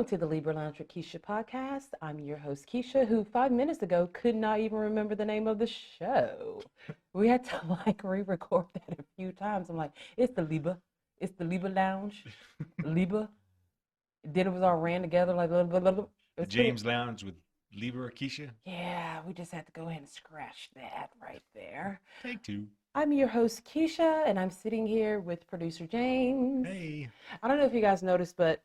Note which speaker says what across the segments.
Speaker 1: Welcome to the Libra Lounge with Keisha podcast. I'm your host, Keisha, who 5 minutes ago could not even remember the name of the show. We had to re-record that a few times. I'm like, it's the Libra Lounge, Libra. Then it was all ran together like blah, blah, blah, blah.
Speaker 2: The James Lounge with Libra Keisha.
Speaker 1: Yeah, we just had to go ahead and scratch that right there.
Speaker 2: Take two.
Speaker 1: I'm your host, Keisha, and I'm sitting here with producer James.
Speaker 2: Hey.
Speaker 1: I don't know if you guys noticed, but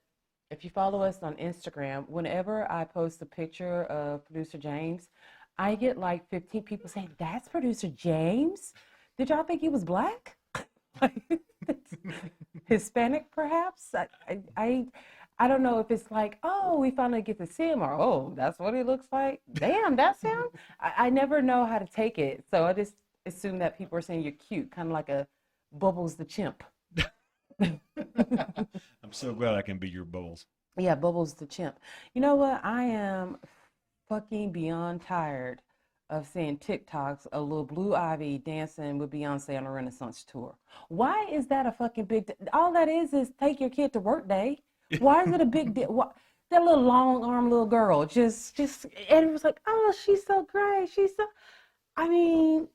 Speaker 1: if you follow us on Instagram, whenever I post a picture of producer James, I get like 15 people saying, "That's producer James? Did y'all think he was black? Hispanic, perhaps?" I don't know if it's like, oh, we finally get to see him, or oh, that's what he looks like. Damn, that's him. I never know how to take it, so I just assume that people are saying you're cute, kind of like a Bubbles the chimp.
Speaker 2: I'm so glad I can be your Bubbles.
Speaker 1: Yeah, Bubbles the chimp. You know what? I am fucking beyond tired of seeing TikToks of little Blue Ivy dancing with Beyonce on a Renaissance tour. Why is that a fucking big deal? All that is take your kid to work day. Why is it a big deal? That little long arm little girl just, and it was like, oh, she's so great. I mean,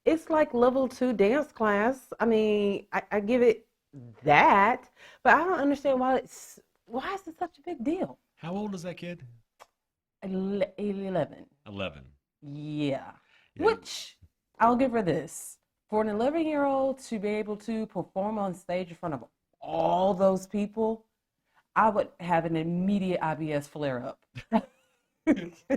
Speaker 1: it's like level 2 dance class. I mean, I give it that, but I don't understand why is it such a big deal?
Speaker 2: How old is that kid?
Speaker 1: 11.
Speaker 2: 11.
Speaker 1: Yeah. Which I'll give her this. For an 11-year-old to be able to perform on stage in front of all those people, I would have an immediate IBS flare up.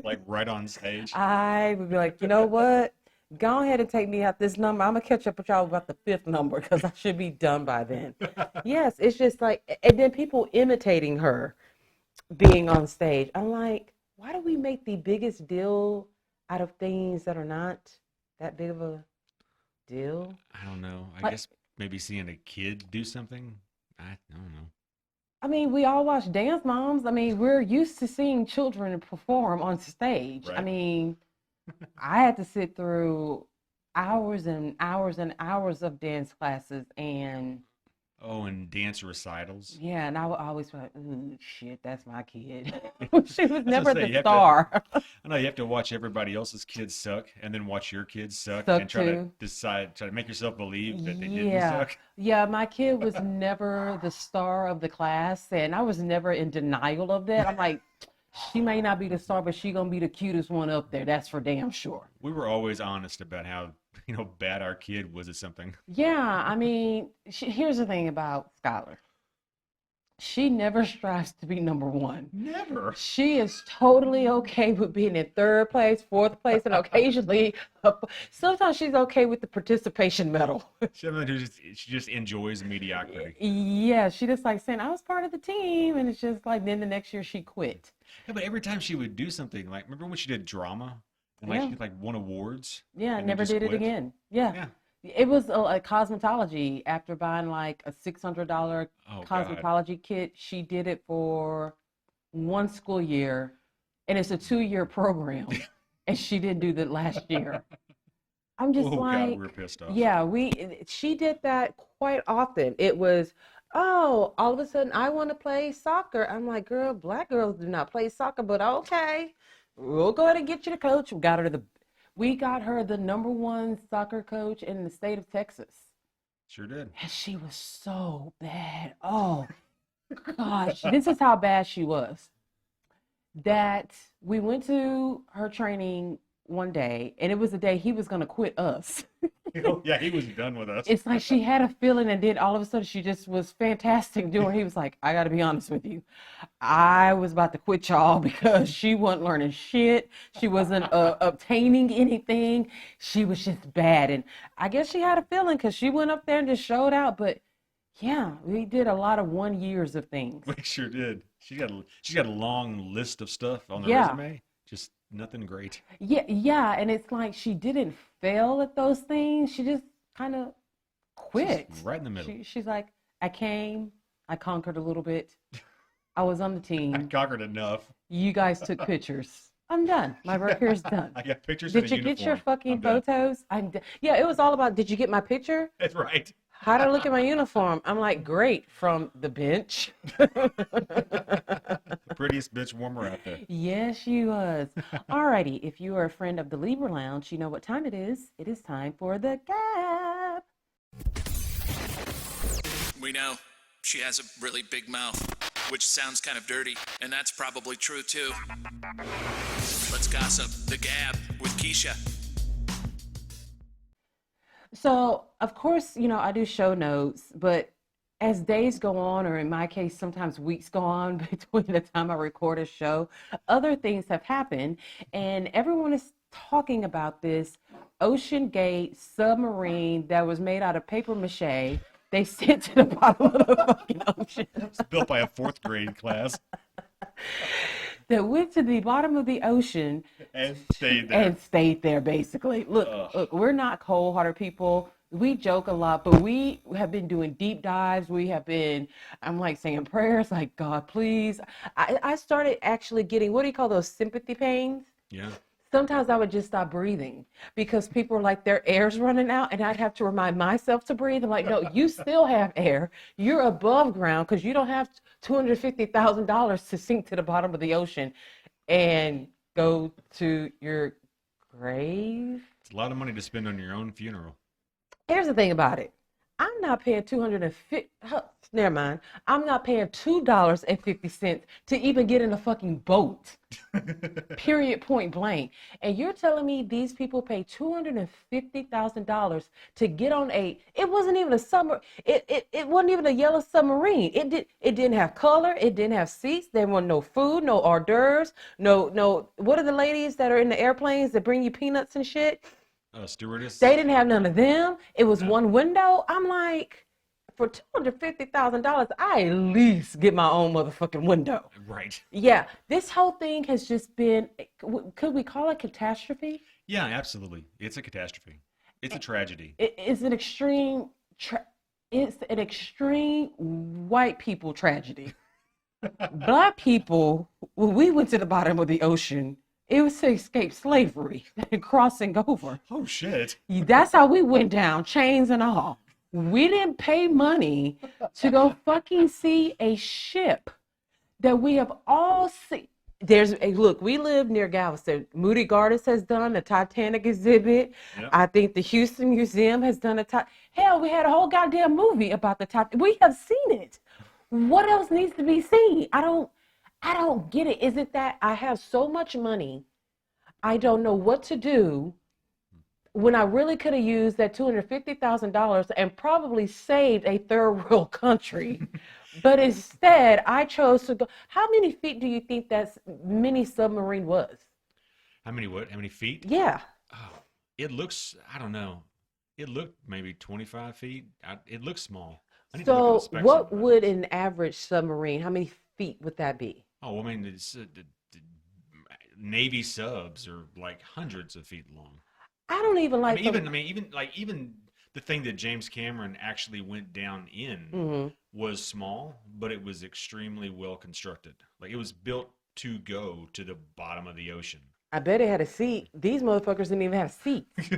Speaker 2: Like right on stage?
Speaker 1: I would be like, you know what? Go ahead and take me out this number. I'm going to catch up with y'all about the 5th number because I should be done by then. Yes, it's just like, and then people imitating her being on stage. I'm like, why do we make the biggest deal out of things that are not that big of a deal?
Speaker 2: I don't know. I guess maybe seeing a kid do something. I don't know.
Speaker 1: I mean, we all watch Dance Moms. I mean, we're used to seeing children perform on stage.
Speaker 2: Right.
Speaker 1: I mean, I had to sit through hours and hours and hours of dance classes and
Speaker 2: dance recitals.
Speaker 1: Yeah, and I would always be like, "Ooh, shit, that's my kid." She was never the
Speaker 2: star. I know you have to watch everybody else's kids suck and then watch your kids suck and try to make yourself believe that they didn't suck.
Speaker 1: Yeah, my kid was never the star of the class, and I was never in denial of that. I'm like, she may not be the star, but she gonna be the cutest one up there. That's for damn sure.
Speaker 2: We were always honest about how bad our kid was at something.
Speaker 1: Yeah, I mean, here's the thing about Skylar. She never strives to be number one.
Speaker 2: Never.
Speaker 1: She is totally okay with being in 3rd place, 4th place, and occasionally, sometimes she's okay with the participation medal.
Speaker 2: She just enjoys mediocrity.
Speaker 1: Yeah, she just like saying, I was part of the team, and it's just like, then the next year she quit.
Speaker 2: Yeah, but every time she would do something, like, remember when she did drama? And she won awards?
Speaker 1: Yeah, never did it again. Yeah. It was a cosmetology. After buying like a $600 cosmetology kit, she did it for 1 school year, and it's a 2-year program, and she didn't do that last year. I'm just
Speaker 2: God, we're pissed off.
Speaker 1: Yeah, she did that quite often. It was, oh, all of a sudden I want to play soccer. I'm like, girl, black girls do not play soccer, but okay, we'll go ahead and get you the coach. We got her the number 1 soccer coach in the state of Texas.
Speaker 2: Sure did.
Speaker 1: And she was so bad. Oh, gosh. This is how bad she was. That we went to her training one day, and it was the day he was going to quit us.
Speaker 2: Yeah, he was done with us.
Speaker 1: It's like she had a feeling, and then all of a sudden she just was fantastic doing. He was like, I got to be honest with you. I was about to quit y'all because she wasn't learning shit. She wasn't obtaining anything. She was just bad. And I guess she had a feeling because she went up there and just showed out. But yeah, we did a lot of 1 years of things.
Speaker 2: We sure did. She got a long list of stuff on the resume. Just nothing great.
Speaker 1: Yeah, and it's like she didn't fail at those things. She just kind of quit.
Speaker 2: She's right in the middle.
Speaker 1: She's like, I came, I conquered a little bit. I was on the team.
Speaker 2: I conquered enough.
Speaker 1: You guys took pictures. I'm done. My work here is done.
Speaker 2: I got pictures.
Speaker 1: Did you get your fucking photos? I'm done. Yeah, it was all about, did you get my picture?
Speaker 2: That's right.
Speaker 1: How'd I look at my uniform? I'm like, great, from the bench.
Speaker 2: The prettiest bitch warmer out there.
Speaker 1: Yes, she was. Alrighty, if you are a friend of the Libra Lounge, you know what time it is. It is time for the gap.
Speaker 3: We know she has a really big mouth, which sounds kind of dirty, and that's probably true too. Let's gossip. The Gab with Keisha.
Speaker 1: So, of course, I do show notes, but as days go on, or in my case, sometimes weeks go on between the time I record a show, other things have happened, and everyone is talking about this Ocean Gate submarine that was made out of paper mache. They sent to the bottom of the fucking ocean.
Speaker 2: It's built by a 4th grade class.
Speaker 1: That went to the bottom of the ocean
Speaker 2: and stayed there.
Speaker 1: Basically. Look, we're not cold-hearted people. We joke a lot, but we have been doing deep dives. I'm like saying prayers, like, God, please. I started actually getting, what do you call those, sympathy pains?
Speaker 2: Yeah.
Speaker 1: Sometimes I would just stop breathing because people are like, their air's running out, and I'd have to remind myself to breathe. I'm like, no, you still have air. You're above ground because you don't have $250,000 to sink to the bottom of the ocean and go to your grave.
Speaker 2: It's a lot of money to spend on your own funeral.
Speaker 1: Here's the thing about it. I'm not paying never mind. I'm not paying $2.50 to even get in a fucking boat. Period, point blank. And you're telling me these people pay $250,000 to get on it wasn't even a it wasn't even a yellow submarine. It didn't have color, it didn't have seats, there was no food, no hors d'oeuvres, no what are the ladies that are in the airplanes that bring you peanuts and shit?
Speaker 2: Stewardess.
Speaker 1: They didn't have none of them. It was one window. I'm like, for $250,000, I at least get my own motherfucking window.
Speaker 2: Right.
Speaker 1: Yeah. This whole thing has just been, could we call it catastrophe?
Speaker 2: Yeah, absolutely. It's a catastrophe. It's a tragedy.
Speaker 1: It's an extreme, white people tragedy. Black people, when we went to the bottom of the ocean, it was to escape slavery and crossing over.
Speaker 2: Oh, shit.
Speaker 1: That's how we went down, chains and all. We didn't pay money to go fucking see a ship that we have all seen. Look, we live near Galveston. Moody Gardens has done a Titanic exhibit. Yep. I think the Houston Museum has done hell, we had a whole goddamn movie about the Titanic. We have seen it. What else needs to be seen? I don't get it. Is it that I have so much money, I don't know what to do, when I really could have used that $250,000 and probably saved a third world country? But instead, I chose to go. How many feet do you think that mini submarine was?
Speaker 2: How many what? How many feet?
Speaker 1: Yeah.
Speaker 2: Oh, it looks, I don't know. It looked maybe 25 feet. It looks small.
Speaker 1: So what would an average submarine, how many feet would that be?
Speaker 2: Oh, I mean, the Navy subs are like hundreds of feet long.
Speaker 1: I don't even like.
Speaker 2: Even the thing that James Cameron actually went down in was small, but it was extremely well constructed. Like, it was built to go to the bottom of the ocean.
Speaker 1: I bet it had a seat. These motherfuckers didn't even have seats.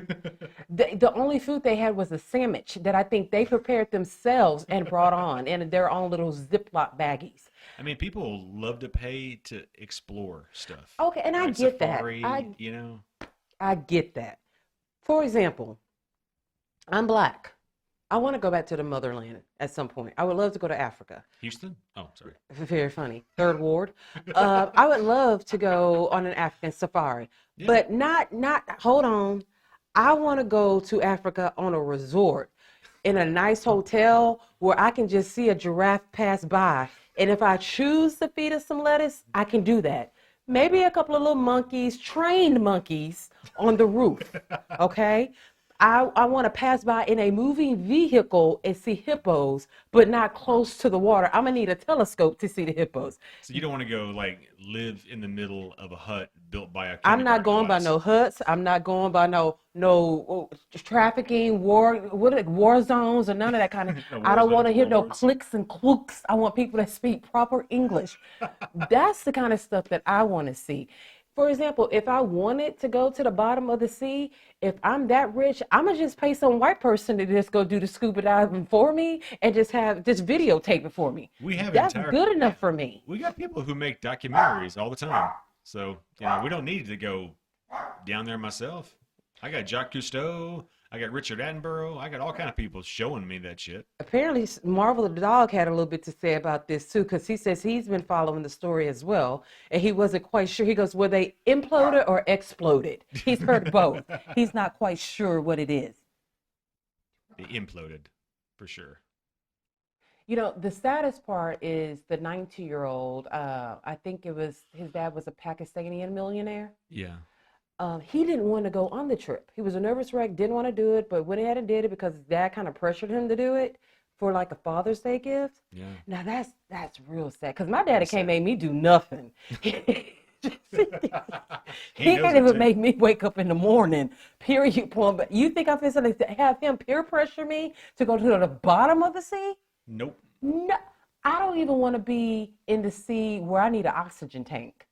Speaker 1: The only food they had was a sandwich that I think they prepared themselves and brought on in their own little Ziploc baggies.
Speaker 2: I mean, people love to pay to explore stuff.
Speaker 1: Okay, and I get
Speaker 2: safari,
Speaker 1: that. I get that. For example, I'm Black. I want to go back to the motherland at some point. I would love to go to Africa.
Speaker 2: Houston? Oh, sorry.
Speaker 1: Very funny. Third Ward. I would love to go on an African safari, but not, hold on. I want to go to Africa on a resort in a nice hotel where I can just see a giraffe pass by. And if I choose to feed it some lettuce, I can do that. Maybe a couple of little monkeys, trained monkeys on the roof. Okay. I want to pass by in a moving vehicle and see hippos, but not close to the water. I'm going to need a telescope to see the hippos.
Speaker 2: So you don't want to go, like, live in the middle of a hut built by a
Speaker 1: I'm not going by no huts. I'm not going by no trafficking, war zones or none of that kind of. I don't want to hear no clicks and clooks. I want people that speak proper English. That's the kind of stuff that I want to see. For example, if I wanted to go to the bottom of the sea, if I'm that rich, I'm gonna just pay some white person to just go do the scuba diving for me and just videotape it for me.
Speaker 2: We have
Speaker 1: That's good enough for me.
Speaker 2: We got people who make documentaries all the time. So, we don't need to go down there myself. I got Jacques Cousteau. I got Richard Attenborough. I got all kind of people showing me that shit.
Speaker 1: Apparently, Marvel the dog had a little bit to say about this too, because he says he's been following the story as well, and he wasn't quite sure. He goes, "Were they imploded or exploded?" He's heard both. He's not quite sure what it is.
Speaker 2: They imploded, for sure.
Speaker 1: The saddest part is the 90-year-old. I think his dad was a Pakistani millionaire.
Speaker 2: Yeah.
Speaker 1: He didn't want to go on the trip. He was a nervous wreck, didn't want to do it, but went ahead and did it because his dad kind of pressured him to do it for like a Father's Day gift.
Speaker 2: Yeah.
Speaker 1: Now that's real sad because my daddy can't make me do nothing. He can't even make me wake up in the morning. Period. Point. But you think I'm going to have him peer pressure me to go to the bottom of the sea?
Speaker 2: Nope.
Speaker 1: No, I don't even want to be in the sea where I need an oxygen tank.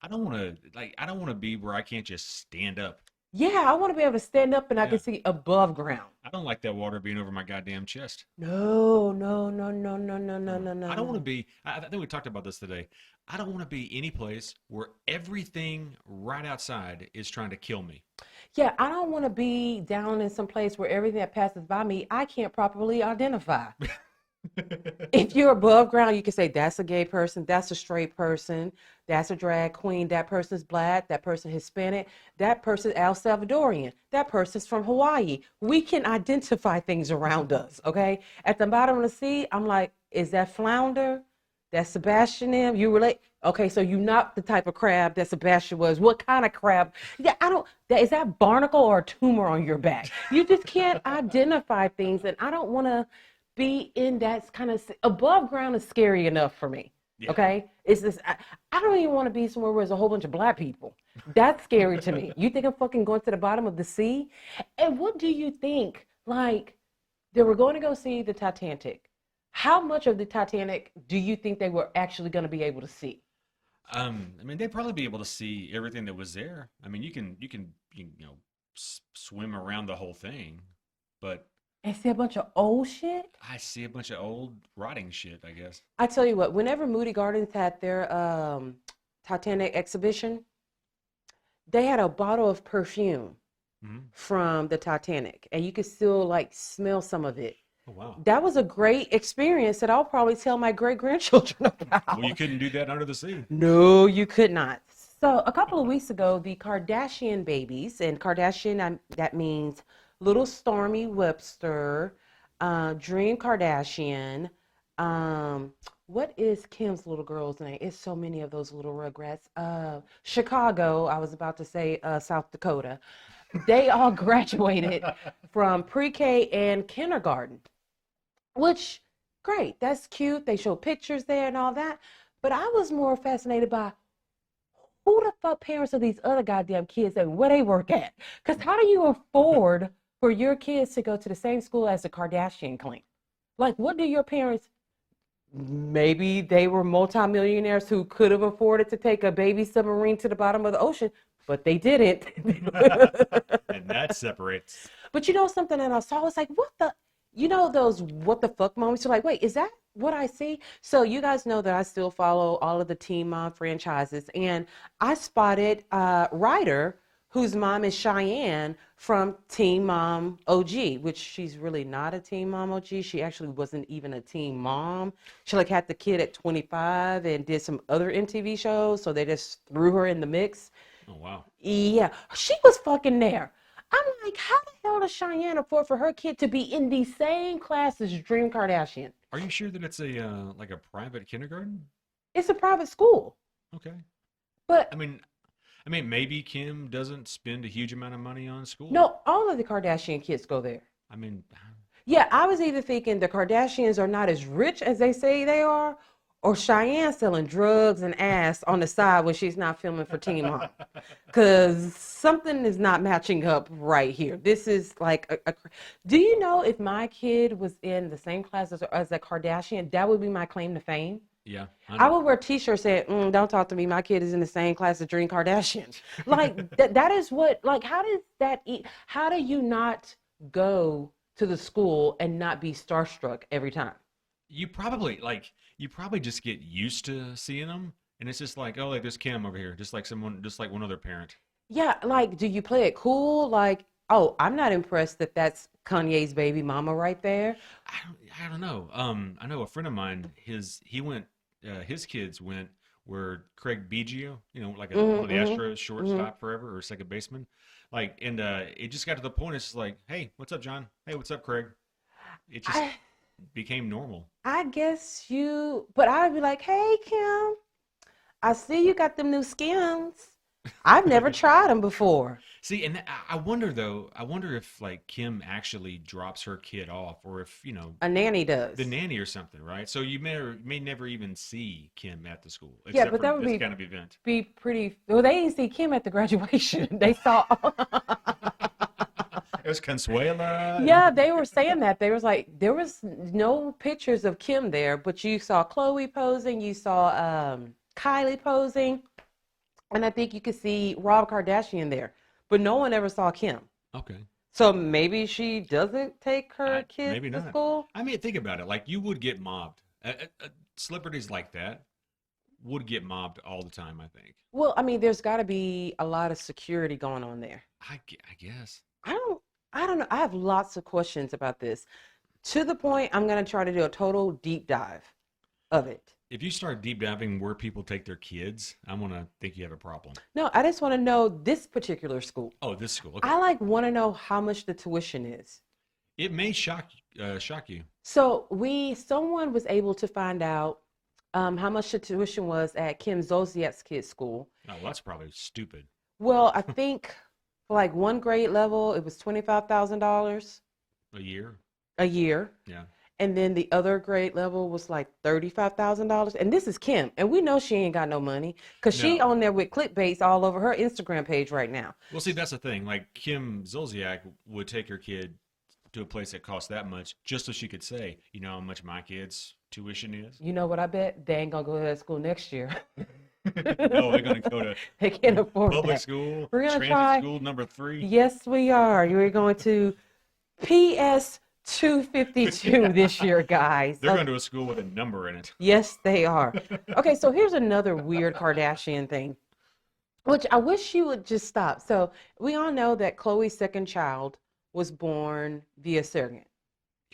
Speaker 2: I don't want to be where I can't just stand up.
Speaker 1: Yeah, I want to be able to stand up and I can see above ground.
Speaker 2: I don't like that water being over my goddamn chest.
Speaker 1: No.
Speaker 2: I don't want to be, I think we talked about this today. I don't want to be any place where everything right outside is trying to kill me.
Speaker 1: Yeah, I don't want to be down in some place where everything that passes by me, I can't properly identify. If you're above ground, you can say that's a gay person, that's a straight person, that's a drag queen, that person's black, that person Hispanic, that person El Salvadorian, that person's from Hawaii. We can identify things around us, okay? At the bottom of the sea, I'm like, is that flounder? That's Sebastian M? You relate? Okay, so you're not the type of crab that Sebastian was. What kind of crab? Yeah, is that barnacle or a tumor on your back? You just can't identify things, and I don't want to be in that kind of above ground is scary enough for me. Yeah. Okay, it's this. I don't even want to be somewhere where there's a whole bunch of black people. That's scary to me. You think I'm fucking going to the bottom of the sea? And what do you think? Like, they were going to go see the Titanic. How much of the Titanic do you think they were actually going to be able to see?
Speaker 2: They'd probably be able to see everything that was there. I mean, you can swim around the whole thing, but.
Speaker 1: And see a bunch of old shit?
Speaker 2: I see a bunch of old rotting shit, I guess.
Speaker 1: I tell you what, whenever Moody Gardens had their Titanic exhibition, they had a bottle of perfume from the Titanic, and you could still smell some of it.
Speaker 2: Oh, wow.
Speaker 1: That was a great experience that I'll probably tell my great-grandchildren about.
Speaker 2: Well, you couldn't do that under the sea.
Speaker 1: No, you could not. So a couple of weeks ago, the Kardashian babies, and Kardashian, that means Little Stormy Webster, Dream Kardashian. What is Kim's little girl's name? It's so many of those little rugrats. Chicago, I was about to say South Dakota. They all graduated from pre-K and kindergarten, which, great, that's cute. They show pictures there and all that. But I was more fascinated by who the fuck parents of these other goddamn kids and where they work at. Because how do you afford for your kids to go to the same school as the Kardashian clan? Like, what do your parents, maybe they were multimillionaires who could have afforded to take a baby submarine to the bottom of the ocean, but they didn't.
Speaker 2: And that separates.
Speaker 1: But something that I saw was like, what the, those what the fuck moments? You're like, wait, is that what I see? So you guys know that I still follow all of the Teen Mom franchises, and I spotted Ryder, whose mom is Cheyenne from Teen Mom OG, which she's really not a Teen Mom OG. She actually wasn't even a teen mom. She had the kid at 25 and did some other MTV shows, so they just threw her in the mix.
Speaker 2: Oh, wow.
Speaker 1: Yeah, she was fucking there. I'm like, how the hell does Cheyenne afford for her kid to be in the same class as Dream Kardashian?
Speaker 2: Are you sure that it's a private kindergarten?
Speaker 1: It's a private school.
Speaker 2: Okay.
Speaker 1: But
Speaker 2: I mean, maybe Kim doesn't spend a huge amount of money on school.
Speaker 1: No, all of the Kardashian kids go there. Yeah, I was either thinking the Kardashians are not as rich as they say they are, or Cheyenne selling drugs and ass on the side when she's not filming for Teen Mom. Because something is not matching up right here. This is like do you know if my kid was in the same class as a Kardashian, that would be my claim to fame?
Speaker 2: Yeah,
Speaker 1: I would wear t-shirts saying, don't talk to me. My kid is in the same class as Dream Kardashian. Like that is what, like, how does that, how do you not go to the school and not be starstruck every time?
Speaker 2: you probably just get used to seeing them, and it's just like, oh, like there's Kim over here, just like one other parent.
Speaker 1: Yeah, like, do you play it cool? Like, oh, I'm not impressed that that's Kanye's baby mama right there.
Speaker 2: I don't know. I know a friend of mine. His kids went where Craig Biggio, like one of the
Speaker 1: Mm-hmm,
Speaker 2: Astros
Speaker 1: mm-hmm.
Speaker 2: shortstop forever or second baseman, like, and it just got to the point. It's just like, hey, what's up, John? Hey, what's up, Craig? It just
Speaker 1: I
Speaker 2: became normal.
Speaker 1: I guess but I'd be like, hey, Kim, I see you got them new Skims. I've never tried them before.
Speaker 2: See, and I wonder though. I wonder if like Kim actually drops her kid off, or if
Speaker 1: A nanny
Speaker 2: the
Speaker 1: does.
Speaker 2: nanny or something, right? So you may never even see Kim at the school
Speaker 1: Yeah,
Speaker 2: except
Speaker 1: but
Speaker 2: for
Speaker 1: that would
Speaker 2: this kind of event.
Speaker 1: be pretty. Well, they didn't see Kim at the graduation. They saw.
Speaker 2: It was Consuela.
Speaker 1: Yeah, they were saying that. They was like, there was no pictures of Kim there, but you saw Khloe posing, you saw Kylie posing, and I think you could see Rob Kardashian there, but no one ever saw Kim.
Speaker 2: Okay.
Speaker 1: So maybe she doesn't take her kids
Speaker 2: Maybe
Speaker 1: to
Speaker 2: not.
Speaker 1: school.
Speaker 2: I mean, think about it. Like, you would get mobbed. Celebrities like that would get mobbed all the time, I think.
Speaker 1: Well, I mean, there's got to be a lot of security going on there.
Speaker 2: I guess.
Speaker 1: I don't, I don't know. I have lots of questions about this. To the point, I'm going to try to do a total deep dive of it.
Speaker 2: If you start deep diving where people take their kids, I'm going to think you have a problem.
Speaker 1: No, I just want to know this particular school.
Speaker 2: Oh, this school. Okay.
Speaker 1: I like want to know how much the tuition is.
Speaker 2: It may shock you.
Speaker 1: So someone was able to find out how much the tuition was at Kim Zolciak's kids' school.
Speaker 2: Oh, well, that's probably stupid.
Speaker 1: Well, I think for like one grade level, it was $25,000
Speaker 2: A year?
Speaker 1: a year.
Speaker 2: Yeah.
Speaker 1: And then the other grade level was like $35,000. And this is Kim. And we know she ain't got no money because she
Speaker 2: No.
Speaker 1: on there with clickbaits all over her Instagram page right now.
Speaker 2: Well, see, that's the thing. Like, Kim Zolciak would take her kid to a place that costs that much just so she could say, you know how much my kid's tuition is?
Speaker 1: You know what I bet? They ain't going to go to that school next year.
Speaker 2: No, they're going to go to
Speaker 1: They can't afford
Speaker 2: public
Speaker 1: that.
Speaker 2: school,
Speaker 1: We're gonna
Speaker 2: transit
Speaker 1: try.
Speaker 2: school number 3.
Speaker 1: Yes, we are. We're going to PS 252 this year, guys.
Speaker 2: They're going to a school with a number in it.
Speaker 1: Yes, they are. Okay, so here's another weird Kardashian thing, which I wish she would just stop. So we all know that Khloe's second child was born via surrogate.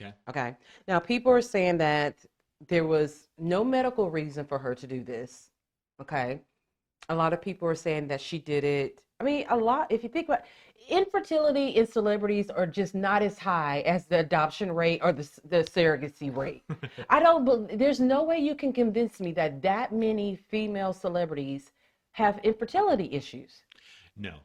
Speaker 2: Okay.
Speaker 1: Okay. Now people are saying that there was no medical reason for her to do this. Okay. A lot of people are saying that she did it. I mean, a lot, if you think about infertility in celebrities are just not as high as the adoption rate or the surrogacy rate. There's no way you can convince me that that many female celebrities have infertility issues.
Speaker 2: No.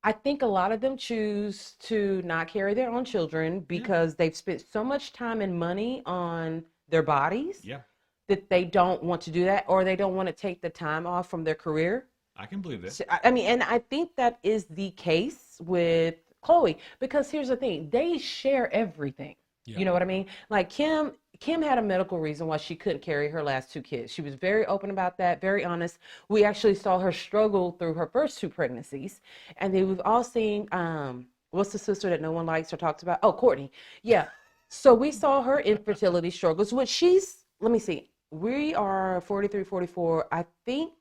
Speaker 1: I think a lot of them choose to not carry their own children because they've spent so much time and money on their bodies
Speaker 2: Yeah.
Speaker 1: that they don't want to do that, or they don't want to take the time off from their career.
Speaker 2: I can believe that.
Speaker 1: So, I mean, and I think that is the case with Khloe, because here's the thing, they share everything.
Speaker 2: Yeah.
Speaker 1: You know what I mean? Like Kim had a medical reason why she couldn't carry her last 2 kids. She was very open about that, very honest. We actually saw her struggle through her first 2 pregnancies. And then we've all seen, what's the sister that no one likes or talks about? Oh, Courtney. Yeah. So we saw her infertility struggles, which let me see, we are 43, 44. I think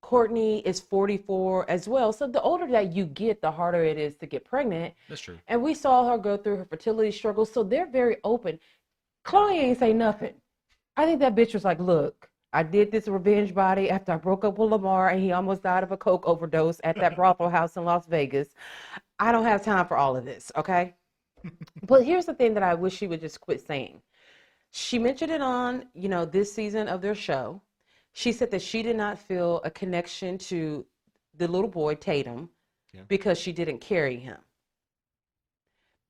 Speaker 1: Courtney is 44 as well. So the older that you get, the harder it is to get pregnant.
Speaker 2: That's true.
Speaker 1: And we saw her go through her fertility struggles. So they're very open. Khloe ain't say nothing. I think that bitch was like, look, I did this revenge body after I broke up with Lamar and he almost died of a coke overdose at that brothel house in Las Vegas. I don't have time for all of this, okay? But here's the thing that I wish she would just quit saying. She mentioned it on, this season of their show. She said that she did not feel a connection to the little boy, Tatum, because she didn't carry him.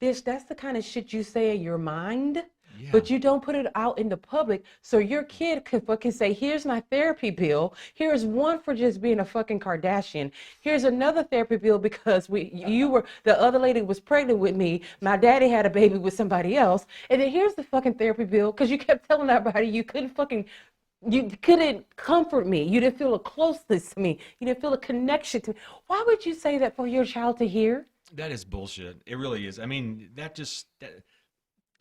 Speaker 1: Bitch, that's the kind of shit you say in your mind, but you don't put it out in the public so your kid could fucking say, here's my therapy bill. Here's one for just being a fucking Kardashian. Here's another therapy bill because the other lady was pregnant with me. My daddy had a baby with somebody else. And then here's the fucking therapy bill because you kept telling everybody you couldn't fucking You couldn't comfort me. You didn't feel a closeness to me. You didn't feel a connection to me. Why would you say that for your child to hear?
Speaker 2: That is bullshit. It really is. I mean,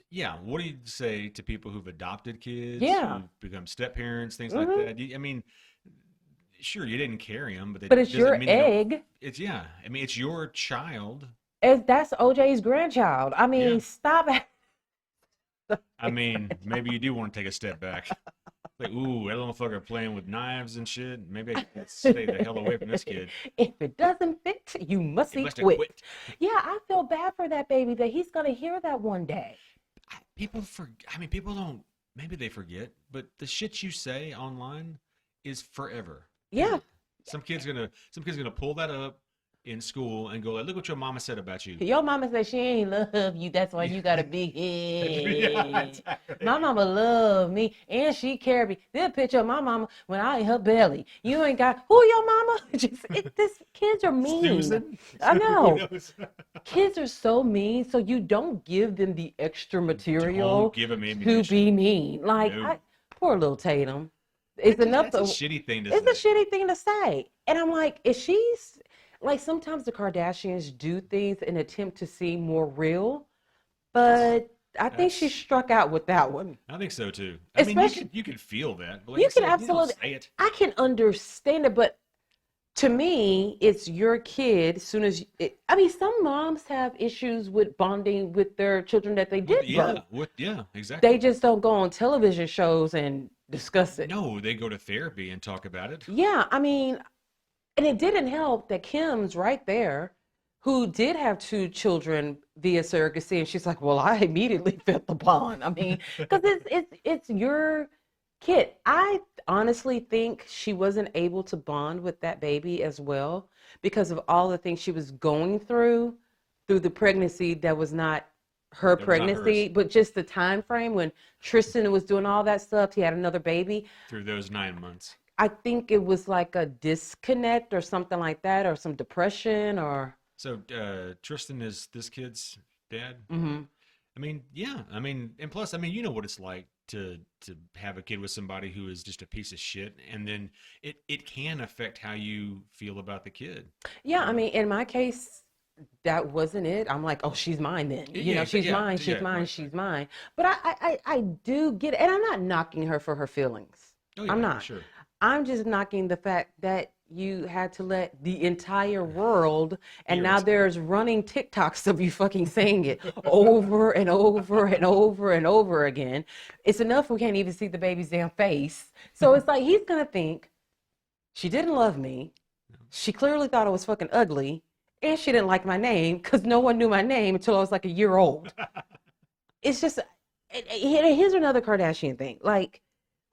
Speaker 2: yeah. What do you say to people who've adopted kids,
Speaker 1: Yeah.
Speaker 2: who've become step parents, things like
Speaker 1: Mm-hmm.
Speaker 2: that? I mean, sure, you didn't carry them, but
Speaker 1: But
Speaker 2: it
Speaker 1: it's
Speaker 2: doesn't
Speaker 1: your
Speaker 2: mean they don't.
Speaker 1: egg.
Speaker 2: It's yeah. I mean, it's your child.
Speaker 1: That's OJ's grandchild. I
Speaker 2: Yeah.
Speaker 1: mean, stop it.
Speaker 2: I mean, maybe you do want to take a step back. Like, ooh, that little fucker playing with knives and shit. Maybe I can stay the hell away from this kid.
Speaker 1: If it doesn't fit, you must
Speaker 2: He must have
Speaker 1: quit.
Speaker 2: quit.
Speaker 1: Yeah, I feel bad for that baby that he's gonna hear that one day.
Speaker 2: People I mean, people don't. Maybe they forget, but the shit you say online is forever.
Speaker 1: Yeah.
Speaker 2: Some kid's gonna pull that up in school and go like, "Look what your mama said about you."
Speaker 1: Your mama said she ain't love you. That's why you got a big
Speaker 2: Yeah,
Speaker 1: head.
Speaker 2: exactly.
Speaker 1: My mama love me and she carried me. This picture of my mama when I in her belly. You ain't got who your mama? This kids are mean.
Speaker 2: Susan?
Speaker 1: I know.
Speaker 2: Who knows?
Speaker 1: Kids are so mean, so you don't give them the extra material
Speaker 2: Don't give 'em
Speaker 1: to
Speaker 2: ammunition.
Speaker 1: be mean. Like
Speaker 2: No.
Speaker 1: poor little Tatum. It's enough.
Speaker 2: That's a shitty thing to
Speaker 1: It's a
Speaker 2: say.
Speaker 1: shitty thing to say. And I'm like, is she's like sometimes the Kardashians do things in attempt to seem more real, but I think she struck out with that one.
Speaker 2: I think so too. I mean,
Speaker 1: Especially-
Speaker 2: you could feel that. But like
Speaker 1: You
Speaker 2: I
Speaker 1: can
Speaker 2: said,
Speaker 1: absolutely.
Speaker 2: say it.
Speaker 1: I can understand it, but to me, it's your kid. As soon as I mean, some moms have issues with bonding with their children that they did birth.
Speaker 2: Yeah, exactly.
Speaker 1: They just don't go on television shows and discuss it.
Speaker 2: No, they go to therapy and talk about it.
Speaker 1: Yeah, I mean, and it didn't help that Kim's right there, who did have two children via surrogacy, and she's like, "Well, I immediately felt the bond." I mean, because it's your kid. I honestly think she wasn't able to bond with that baby as well because of all the things she was going through the pregnancy that was not her
Speaker 2: That was not
Speaker 1: pregnancy,
Speaker 2: hers.
Speaker 1: but just the time frame when Tristan was doing all that stuff. He had another baby.
Speaker 2: Through those 9 months.
Speaker 1: I think it was like a disconnect or something like that, or some depression, or.
Speaker 2: So Tristan is this kid's dad.
Speaker 1: Mhm.
Speaker 2: I mean, yeah. I mean, and plus, I mean, you know what it's like to have a kid with somebody who is just a piece of shit, and then it can affect how you feel about the kid.
Speaker 1: Yeah, I mean, in my case, that wasn't it. I'm like, oh, she's mine then. You know, she's mine, she's mine,
Speaker 2: right,
Speaker 1: she's mine. But I do get it, and I'm not knocking her for her feelings.
Speaker 2: Oh, yeah,
Speaker 1: I'm not.
Speaker 2: sure.
Speaker 1: I'm just knocking the fact that you had to let the entire world, and
Speaker 2: Hear
Speaker 1: now
Speaker 2: it.
Speaker 1: there's running TikToks of you fucking saying it over and over and over and over again. It's enough we can't even see the baby's damn face. So it's like he's gonna think she didn't love me. She clearly thought I was fucking ugly, and she didn't like my name because no one knew my name until I was like a year old. It's just, here's another Kardashian thing. Like,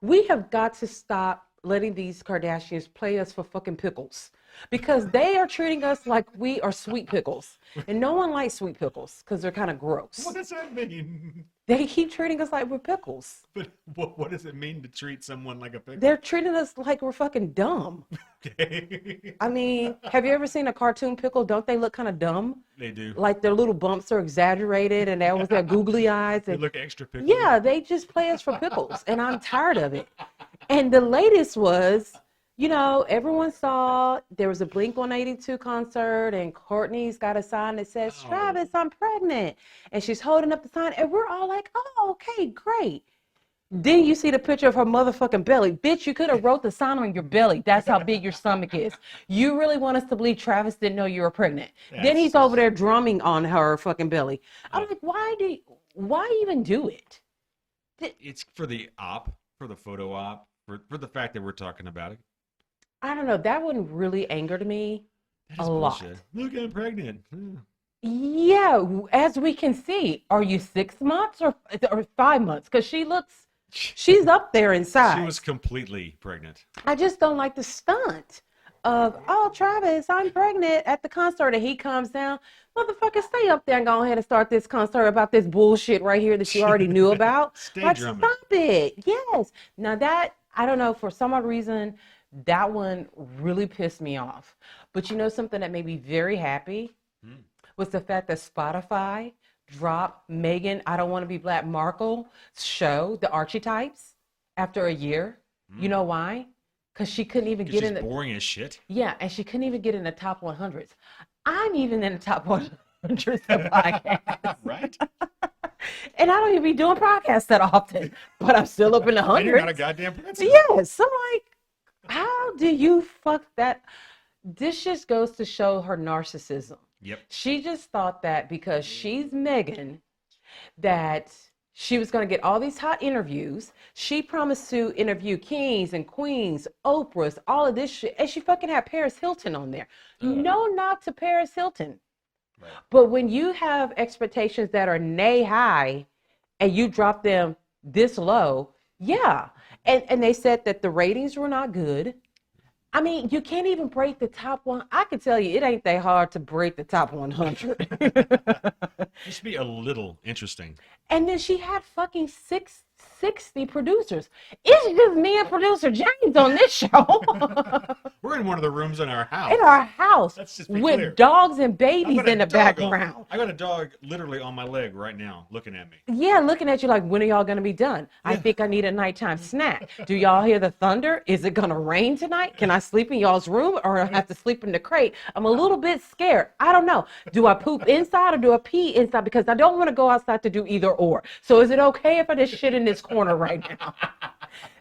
Speaker 1: we have got to stop letting these Kardashians play us for fucking pickles because they are treating us like we are sweet pickles. And no one likes sweet pickles because they're kind of gross.
Speaker 2: What does that mean?
Speaker 1: They keep treating us like we're pickles.
Speaker 2: But what does it mean to treat someone like a pickle?
Speaker 1: They're treating us like we're fucking dumb.
Speaker 2: Okay.
Speaker 1: I mean, have you ever seen a cartoon pickle? Don't they look kind of dumb?
Speaker 2: They do.
Speaker 1: Like their little bumps are exaggerated and they always got googly eyes.
Speaker 2: They
Speaker 1: And,
Speaker 2: look extra pickle.
Speaker 1: yeah, they just play us for pickles. And I'm tired of it. And the latest was, you know, everyone saw there was a Blink-182 concert and Courtney's got a sign that says,
Speaker 2: Oh.
Speaker 1: Travis, I'm pregnant. And she's holding up the sign and we're all like, oh, okay, great. Then you see the picture of her motherfucking belly. Bitch, you could have wrote the sign on your belly. That's how big your stomach is. You really want us to believe Travis didn't know you were pregnant. Then he's over there drumming on her fucking belly. I'm like, why even do it?
Speaker 2: It's for the for the photo op, for the fact that we're talking about it.
Speaker 1: I don't know. That one really angered me
Speaker 2: That
Speaker 1: a
Speaker 2: is
Speaker 1: lot.
Speaker 2: bullshit. Look, I'm pregnant.
Speaker 1: Yeah, as we can see, are you 6 months or 5 months? Because she's up there in size.
Speaker 2: She was completely pregnant.
Speaker 1: I just don't like the stunt of, oh, Travis, I'm pregnant at the concert. And he comes down. Motherfucker, stay up there and go ahead and start this concert about this bullshit right here that you already knew about.
Speaker 2: Stay
Speaker 1: Like,
Speaker 2: drumming.
Speaker 1: stop it. Yes. Now that, I don't know, for some odd reason, that one really pissed me off. But you know something that made me very happy was the fact that Spotify dropped Meghan, I Don't Want to Be Black Markle's show, The Archetypes, after a year. You know why? Because she couldn't even get in the
Speaker 2: boring as shit.
Speaker 1: Yeah, and she couldn't even get in the top 100s. I'm even in the top 100s of podcasts.
Speaker 2: Right?
Speaker 1: And I don't even be doing podcasts that often, but I'm still up in the
Speaker 2: And you're not a
Speaker 1: hundreds.
Speaker 2: goddamn princess.
Speaker 1: Yes, I'm like, how do you fuck that? This just goes to show her narcissism.
Speaker 2: Yep.
Speaker 1: She just thought that because she's Megan, that she was going to get all these hot interviews. She promised to interview kings and queens, Oprahs, all of this shit. And she fucking had Paris Hilton on there. No knock to Paris Hilton.
Speaker 2: Right.
Speaker 1: But when you have expectations that are knee high and you drop them this low, yeah. And they said that the ratings were not good. I mean, you can't even break the top one. I can tell you, it ain't that hard to break the top 100.
Speaker 2: Just be a little interesting.
Speaker 1: And then she had fucking 60 producers. It's just me and producer James on this show.
Speaker 2: We're in one of the rooms in our house.
Speaker 1: In our house.
Speaker 2: Let's just be
Speaker 1: with
Speaker 2: clear.
Speaker 1: dogs and babies in the background.
Speaker 2: I got a dog literally on my leg right now looking at me.
Speaker 1: Yeah, looking at you like, when are y'all going to be done? I think I need a nighttime snack. Do y'all hear the thunder? Is it going to rain tonight? Can I sleep in y'all's room or I have to sleep in the crate? I'm a little bit scared. I don't know. Do I poop inside or do I pee inside? Because I don't want to go outside to do either or. So is it okay if I just shit in this corner right now?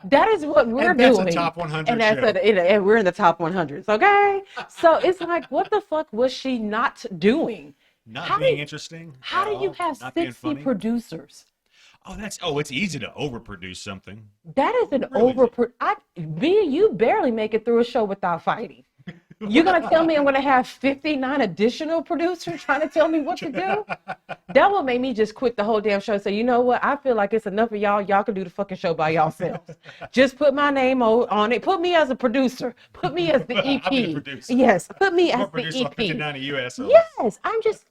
Speaker 1: That is what we're doing.
Speaker 2: That's a top 100
Speaker 1: and and we're in the top 100s, okay? So it's like, what the fuck was she not doing?
Speaker 2: Not being interesting.
Speaker 1: How do you have 60 producers?
Speaker 2: It's easy to overproduce something.
Speaker 1: That is an me and you barely make it through a show without fighting. You're going to tell me I'm going to have 59 additional producers trying to tell me what to do? That would make me just quit the whole damn show and say, you know what? I feel like it's enough of y'all. Y'all can do the fucking show by yourselves. Just put my name on it. Put me as a producer. Put me as the EP. Yes, put me as the EP.
Speaker 2: 59 of US.
Speaker 1: Yes, I'm just,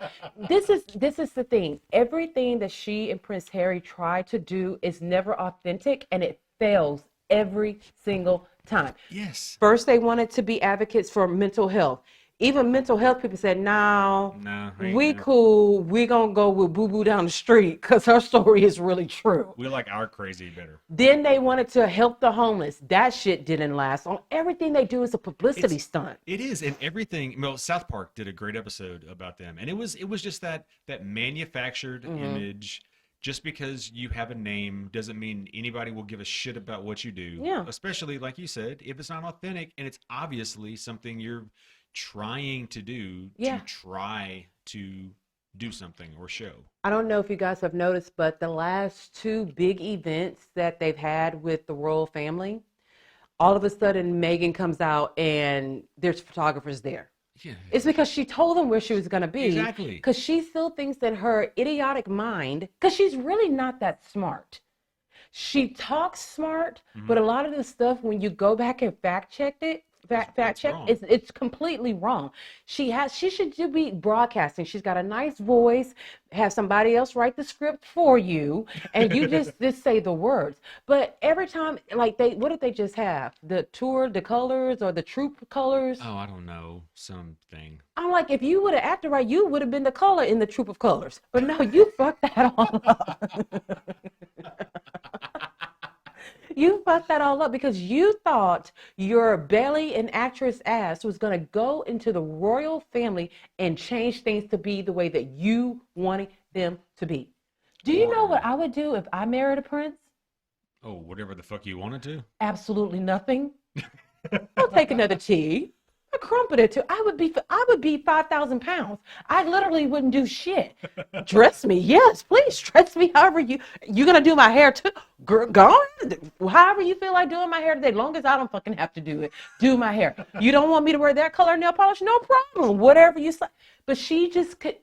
Speaker 1: this is the thing. Everything that she and Prince Harry try to do is never authentic, and it fails every single time.
Speaker 2: Yes.
Speaker 1: First, they wanted to be advocates for mental health. Even mental health people said, no, we cool. We gonna go with Boo Boo down the street because her story is really true.
Speaker 2: We like our crazy better.
Speaker 1: Then they wanted to help the homeless. That shit didn't last. On everything they do is a publicity stunt.
Speaker 2: It is, and everything. Well, South Park did a great episode about them, and it was just that manufactured image. Just because you have a name doesn't mean anybody will give a shit about what you do.
Speaker 1: Yeah.
Speaker 2: Especially, like you said, if it's not authentic and it's obviously something you're trying to do to try to do something or show.
Speaker 1: I don't know if you guys have noticed, but the last two big events that they've had with the royal family, all of a sudden Meghan comes out and there's photographers there.
Speaker 2: Yeah.
Speaker 1: It's because she told them where she was going to be.
Speaker 2: Exactly.
Speaker 1: Because she still thinks in her idiotic mind, because she's really not that smart. She talks smart, but a lot of the stuff, when you go back and fact check, it's completely wrong. She should be broadcasting. She's got a nice voice, have somebody else write the script for you, and you just say the words. But every time, like what did they just have? The tour de colors or the troop colors?
Speaker 2: Oh, I don't know. Something.
Speaker 1: I'm like, if you would have acted right, you would have been the color in the troop of colors. But no, you fucked that all up. You fucked that all up because you thought your belly and actress ass was going to go into the royal family and change things to be the way that you wanted them to be. Do you know what I would do if I married a prince?
Speaker 2: Oh, whatever the fuck you wanted to?
Speaker 1: Absolutely nothing. I'll take another tea. A crumpet or two. I would be 5,000 pounds. I literally wouldn't do shit. Dress me, yes, please dress me however you're gonna do my hair too. Go on, however you feel like doing my hair today. Long as I don't fucking have to do my hair. You don't want me to wear that color nail polish? No problem. Whatever you say. But she just could.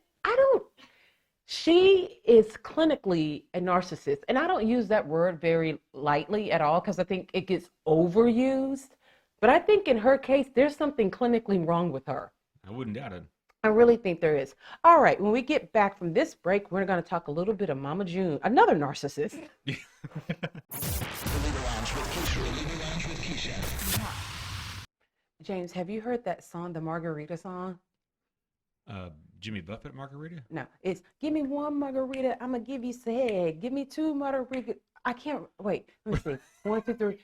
Speaker 1: She is clinically a narcissist, and I don't use that word very lightly at all because I think it gets overused. But I think in her case, there's something clinically wrong with her.
Speaker 2: I wouldn't doubt it.
Speaker 1: I really think there is. All right, when we get back from this break, we're going to talk a little bit of Mama June, another narcissist.
Speaker 4: The Libra Lounge with Keisha. The Libra Lounge with Keisha.
Speaker 1: James, have you heard that song, the Margarita song?
Speaker 2: Jimmy Buffett margarita?
Speaker 1: No, it's give me one margarita, I'm going to give you some head. Give me two margarita. I can't, wait, let me see. 1, 2, 3.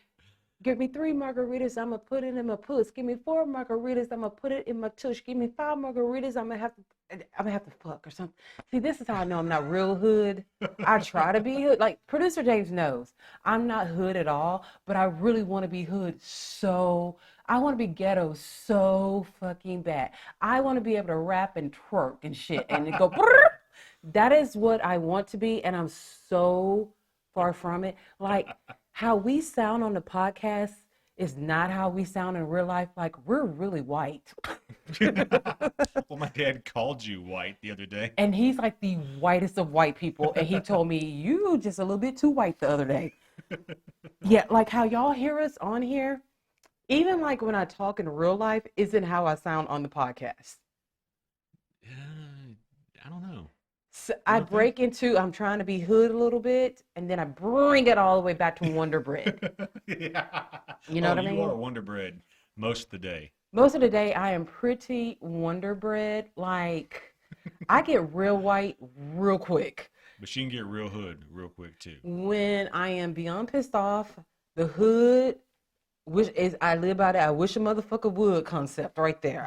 Speaker 1: Give me 3 margaritas, I'm gonna put it in my puss. Give me 4 margaritas, I'm gonna put it in my tush. Give me 5 margaritas, I'm gonna have to fuck or something. See, this is how I know I'm not real hood. I try to be hood. Like producer James knows I'm not hood at all, but I really want to be hood. So I want to be ghetto so fucking bad. I want to be able to rap and twerk and shit and go. Brrr. That is what I want to be, and I'm so far from it. Like how we sound on the podcast is not how we sound in real life. Like we're really white.
Speaker 2: Well, my dad called you white the other day.
Speaker 1: And he's like the whitest of white people. And he told me, you just a little bit too white the other day. Yeah, like how y'all hear us on here, even like when I talk in real life, isn't how I sound on the podcast.
Speaker 2: I don't know.
Speaker 1: So I break into, I'm trying to be hood a little bit, and then I bring it all the way back to Wonder Bread.
Speaker 2: Yeah.
Speaker 1: You know what I mean?
Speaker 2: You are Wonder Bread most of the day.
Speaker 1: Most of the day, I am pretty Wonder Bread. Like, I get real white real quick.
Speaker 2: But she can get real hood real quick, too.
Speaker 1: When I am beyond pissed off, the hood, which is, I live by that I wish a motherfucker would concept right there.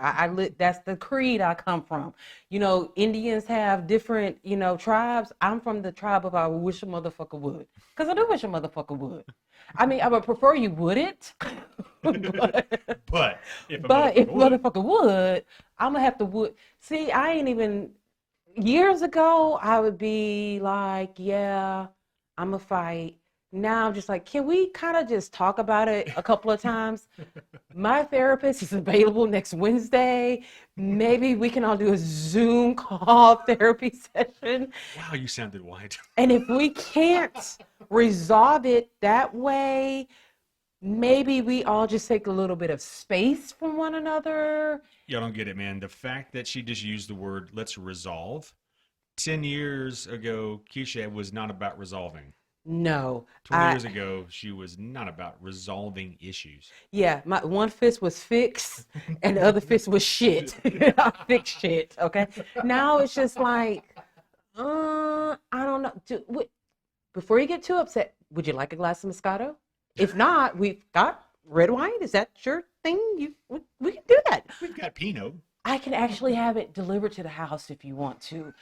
Speaker 1: That's the creed I come from. You know, Indians have different, you know, tribes. I'm from the tribe of I wish a motherfucker would. Because I do wish a motherfucker would. I mean, I would prefer you wouldn't.
Speaker 2: But if
Speaker 1: motherfucker would, I'm gonna have to would. See, I ain't even. Years ago, I would be like, yeah, I'm gonna fight. Now I'm just like, can we kind of just talk about it a couple of times? My therapist is available next Wednesday. Maybe we can all do a Zoom call therapy session.
Speaker 2: Wow, you sounded white.
Speaker 1: And if we can't resolve it that way, maybe we all just take a little bit of space from one another.
Speaker 2: Y'all don't get it, man. The fact that she just used the word, let's resolve. 10 years ago, Keisha was not about resolving.
Speaker 1: No.
Speaker 2: 20 years ago, she was not about resolving issues.
Speaker 1: Yeah, my one fist was fix and the other fist was shit. I fix shit, okay? Now it's just like, I don't know. Before you get too upset, would you like a glass of Moscato? If not, we've got red wine. Is that your thing? We can do that.
Speaker 2: We've got Pinot.
Speaker 1: I can actually have it delivered to the house if you want to.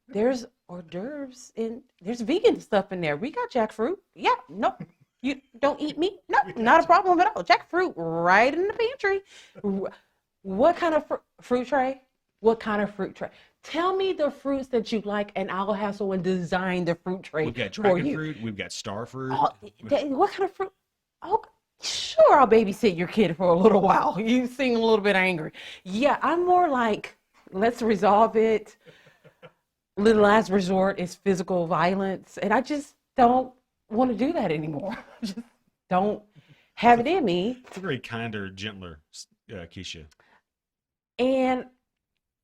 Speaker 1: There's hors d'oeuvres and there's vegan stuff in there. We got jackfruit. Yeah, no, you don't eat meat. No, not a problem at all. Jackfruit right in the pantry. What kind of fruit tray? What kind of fruit tray? Tell me the fruits that you like, and I'll have someone design the fruit tray
Speaker 2: We've got
Speaker 1: for
Speaker 2: dragon
Speaker 1: you.
Speaker 2: fruit. We've got star fruit.
Speaker 1: What kind of fruit? Oh, sure, I'll babysit your kid for a little while. You seem a little bit angry. Yeah, I'm more like, let's resolve it. The last resort is physical violence, and I just don't want to do that anymore. I just don't have it in me.
Speaker 2: It's a very kinder, gentler Keisha.
Speaker 1: And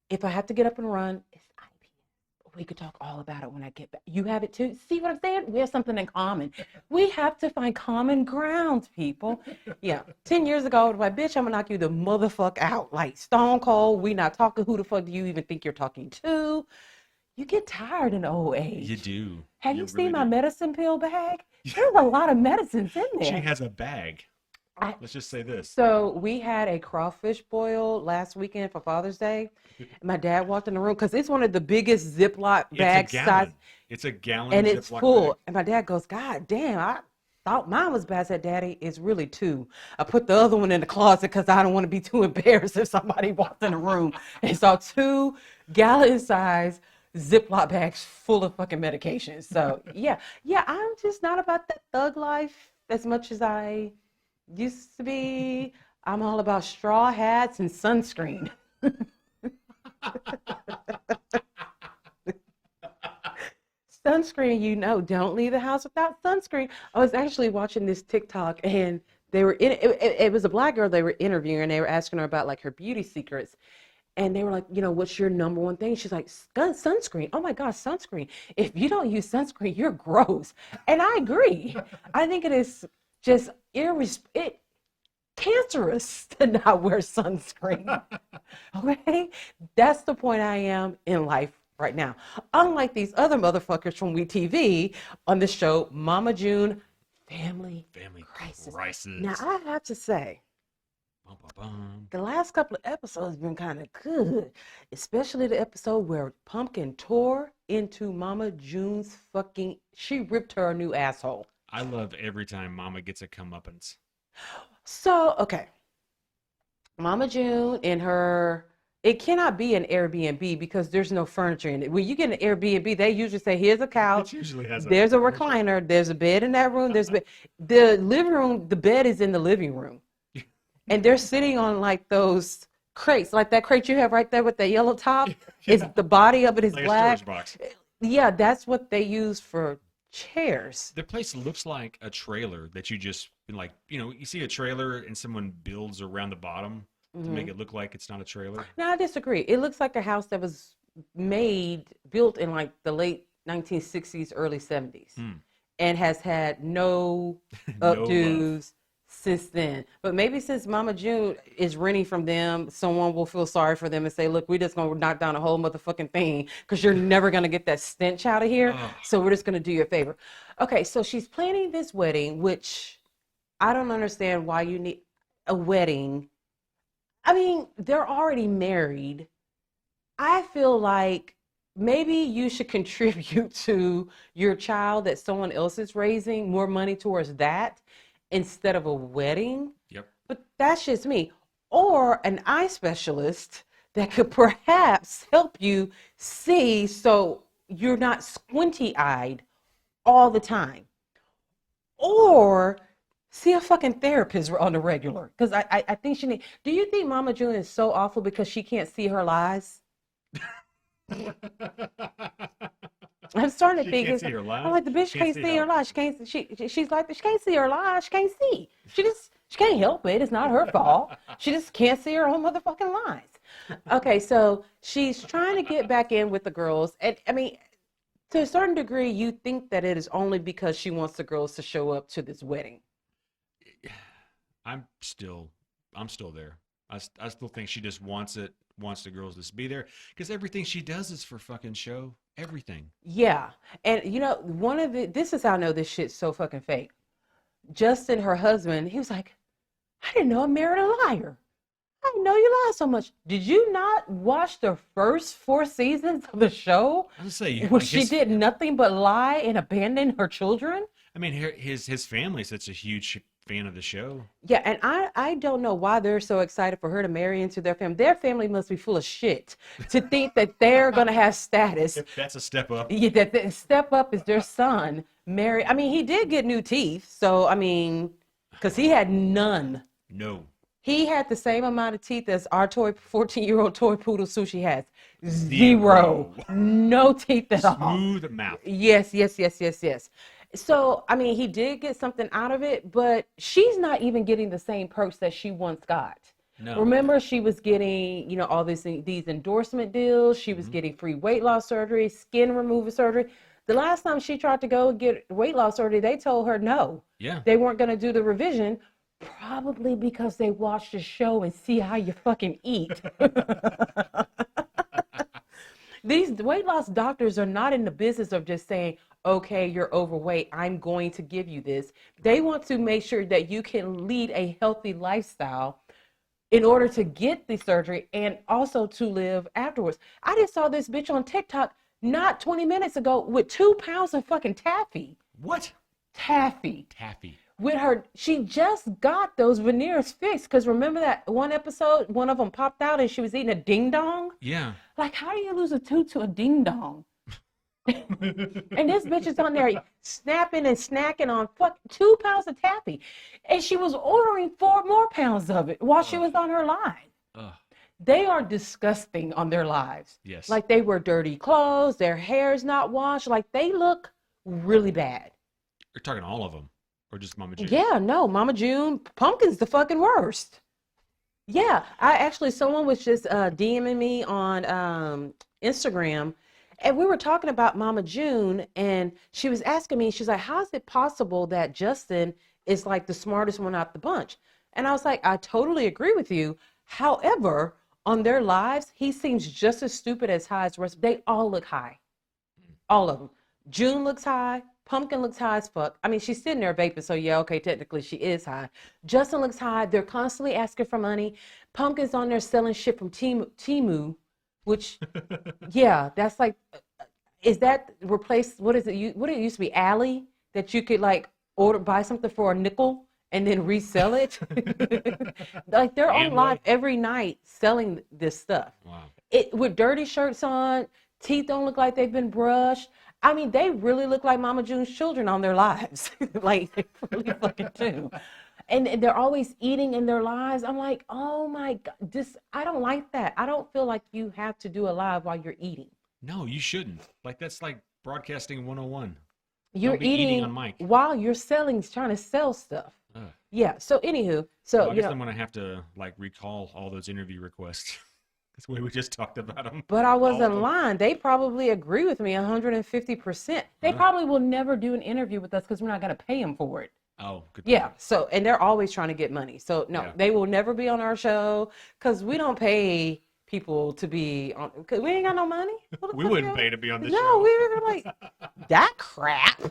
Speaker 1: if I have to get up and run, it's IPS. We could talk all about it when I get back. You have it too. See what I'm saying? We have something in common. We have to find common ground, people. Yeah. 10 years ago, I was like, bitch, I'm gonna knock you the motherfuck out. Like stone cold. We not talking. Who the fuck do you even think you're talking to? You get tired in old age.
Speaker 2: You do.
Speaker 1: Have you seen my medicine pill bag? There's a lot of medicines in there.
Speaker 2: She has a bag. Let's just say this.
Speaker 1: So we had a crawfish boil last weekend for Father's Day. My dad walked in the room because it's one of the biggest Ziploc bag size.
Speaker 2: It's a gallon.
Speaker 1: And
Speaker 2: Ziploc
Speaker 1: it's full.
Speaker 2: bag.
Speaker 1: And my dad goes, God damn, I thought mine was bad. I said, Daddy, it's really 2. I put the other one in the closet because I don't want to be too embarrassed if somebody walked in the room and saw 2 gallon size Ziploc bags full of fucking medications. So yeah, I'm just not about that thug life as much as I used to be. I'm all about straw hats and sunscreen. Sunscreen, you know, don't leave the house without sunscreen. I was actually watching this TikTok and they were in it was a Black girl they were interviewing and they were asking her about like her beauty secrets. And they were like, you know, what's your number one thing? She's like, sunscreen. Oh my God, sunscreen. If you don't use sunscreen, you're gross. And I agree. I think it is just cancerous to not wear sunscreen. Okay? That's the point I am in life right now. Unlike these other motherfuckers from WeTV on the show, Mama June family
Speaker 2: crisis.
Speaker 1: Now, I have to say,
Speaker 2: Bum, bum, bum.
Speaker 1: the last couple of episodes have been kind of good, especially the episode where Pumpkin tore into Mama June's she ripped her a new asshole.
Speaker 2: I love every time Mama gets a comeuppance.
Speaker 1: So, okay. Mama June and it cannot be an Airbnb because there's no furniture in it. When you get an Airbnb, they usually say, here's a couch,
Speaker 2: It usually has
Speaker 1: there's a recliner, there's a bed in that room, the living room, the bed is in the living room. And they're sitting on like those crates, like that crate you have right there with the yellow top. It's the body of it is
Speaker 2: like
Speaker 1: black.
Speaker 2: a storage box.
Speaker 1: Yeah, that's what they use for chairs.
Speaker 2: The place looks like a trailer that you just like, you see a trailer and someone builds around the bottom to make it look like it's not a trailer.
Speaker 1: No, I disagree. It looks like a house that was built in like the late 1960s, early 70s, and has had no updos since then. But maybe since Mama June is renting from them, someone will feel sorry for them and say, look, we're just going to knock down a whole motherfucking thing because you're never going to get that stench out of here. So we're just going to do you a favor. Okay, so she's planning this wedding, which I don't understand why you need a wedding. I mean, they're already married. I feel like maybe you should contribute to your child that someone else is raising, more money towards that instead of a wedding.
Speaker 2: Yep.
Speaker 1: But that's just me. Or an eye specialist that could perhaps help you see so you're not squinty-eyed all the time. Or see a fucking therapist on the regular. Because I think she needs. Do you think Mama June is so awful because she can't see her lies? I'm starting to think.
Speaker 2: Can't see her lies?
Speaker 1: I'm like, the bitch can't see her lies. She's like, she can't see her lies. She can't see. She can't help it. It's not her fault. She just can't see her own motherfucking lies. Okay, so she's trying to get back in with the girls. And I mean, to a certain degree, you think that it is only because she wants the girls to show up to this wedding.
Speaker 2: I'm still there. I still think she just wants the girls to be there because everything she does is for fucking show. Everything. Yeah. And this is how I know this shit's so fucking fake. Justin, her husband, he was like, I didn't know I married a liar. I didn't know you lied so much. Did you not watch the first 4 seasons of the show? I was say,
Speaker 1: where she did nothing but lie and abandon her children?
Speaker 2: I mean, his family's such a huge fan of the show.
Speaker 1: Yeah, and I don't know why they're so excited for her to marry into their family. Their family must be full of shit to think that they're going to have status.
Speaker 2: If that's a step up.
Speaker 1: Yeah, that the step up is their son marry. I mean, he did get new teeth. So, I mean, because he had none.
Speaker 2: No.
Speaker 1: He had the same amount of teeth as our 14-year-old toy poodle Sushi has. Zero. No teeth at all.
Speaker 2: Smooth mouth.
Speaker 1: Yes. So, I mean, he did get something out of it, but she's not even getting the same perks that she once got. No. Remember, she was getting, all these endorsement deals. She was getting free weight loss surgery, skin removal surgery. The last time she tried to go get weight loss surgery, they told her no. Yeah. They weren't going to do the revision, probably because they watched the show and see how you fucking eat. These weight loss doctors are not in the business of just saying, okay, you're overweight, I'm going to give you this. They want to make sure that you can lead a healthy lifestyle in order to get the surgery and also to live afterwards. I just saw this bitch on TikTok not 20 minutes ago with 2 pounds of fucking taffy.
Speaker 2: What?
Speaker 1: Taffy.
Speaker 2: With
Speaker 1: her, she just got those veneers fixed. Because remember that one episode, one of them popped out and she was eating a ding dong?
Speaker 2: Yeah.
Speaker 1: Like, how do you lose a tooth to a ding dong? And this bitch is on there snapping and snacking on 2 pounds of taffy. And she was ordering 4 more pounds of it while she was on her live. They are disgusting on their lives.
Speaker 2: Yes.
Speaker 1: Like they wear dirty clothes, their hair is not washed. Like they look really bad.
Speaker 2: You're talking all of them or just Mama June?
Speaker 1: Yeah, no, Mama June, Pumpkin's the fucking worst. Yeah, someone was just DMing me on Instagram. And we were talking about Mama June, and she was asking me, she's like, how is it possible that Justin is like the smartest one out the bunch? And I was like, I totally agree with you. However, on their lives, he seems just as stupid as high as the rest. They all look high. All of them. June looks high. Pumpkin looks high as fuck. I mean, she's sitting there vaping, so yeah, okay, technically she is high. Justin looks high. They're constantly asking for money. Pumpkin's on there selling shit from Temu, which, yeah, that's like, is that replaced? What is it? What it used to be, Alley, that you could like buy something for a nickel and then resell it. Like they're on live every night selling this stuff.
Speaker 2: Wow.
Speaker 1: It with dirty shirts on, teeth don't look like they've been brushed. I mean, they really look like Mama June's children on their lives. Like they really fucking do. And they're always eating in their lives. I'm like, oh my God, I don't like that. I don't feel like you have to do a live while you're eating.
Speaker 2: No, you shouldn't. Like that's like broadcasting 101.
Speaker 1: You're eating
Speaker 2: on mic
Speaker 1: while you're trying to sell stuff. Yeah. So anywho,
Speaker 2: well, I guess I'm gonna have to like recall all those interview requests. That's the way we just talked about them.
Speaker 1: But I wasn't lying. They probably agree with me 150%. They probably will never do an interview with us because we're not gonna pay them for it.
Speaker 2: Oh, good.
Speaker 1: Yeah. So, and they're always trying to get money. So no, they will never be on our show because we don't pay people to be on. Cause we ain't got no money.
Speaker 2: We wouldn't pay to be on this show.
Speaker 1: No, we were like that crap.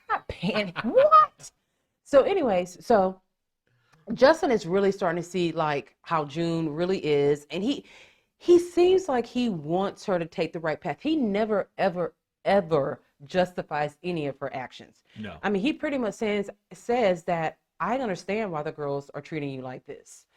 Speaker 1: Not paying. What? So, anyways, so Justin is really starting to see like how June really is, and he seems like he wants her to take the right path. He never, ever, ever justifies any of her actions.
Speaker 2: No.
Speaker 1: I mean, he pretty much says that I understand why the girls are treating you like this.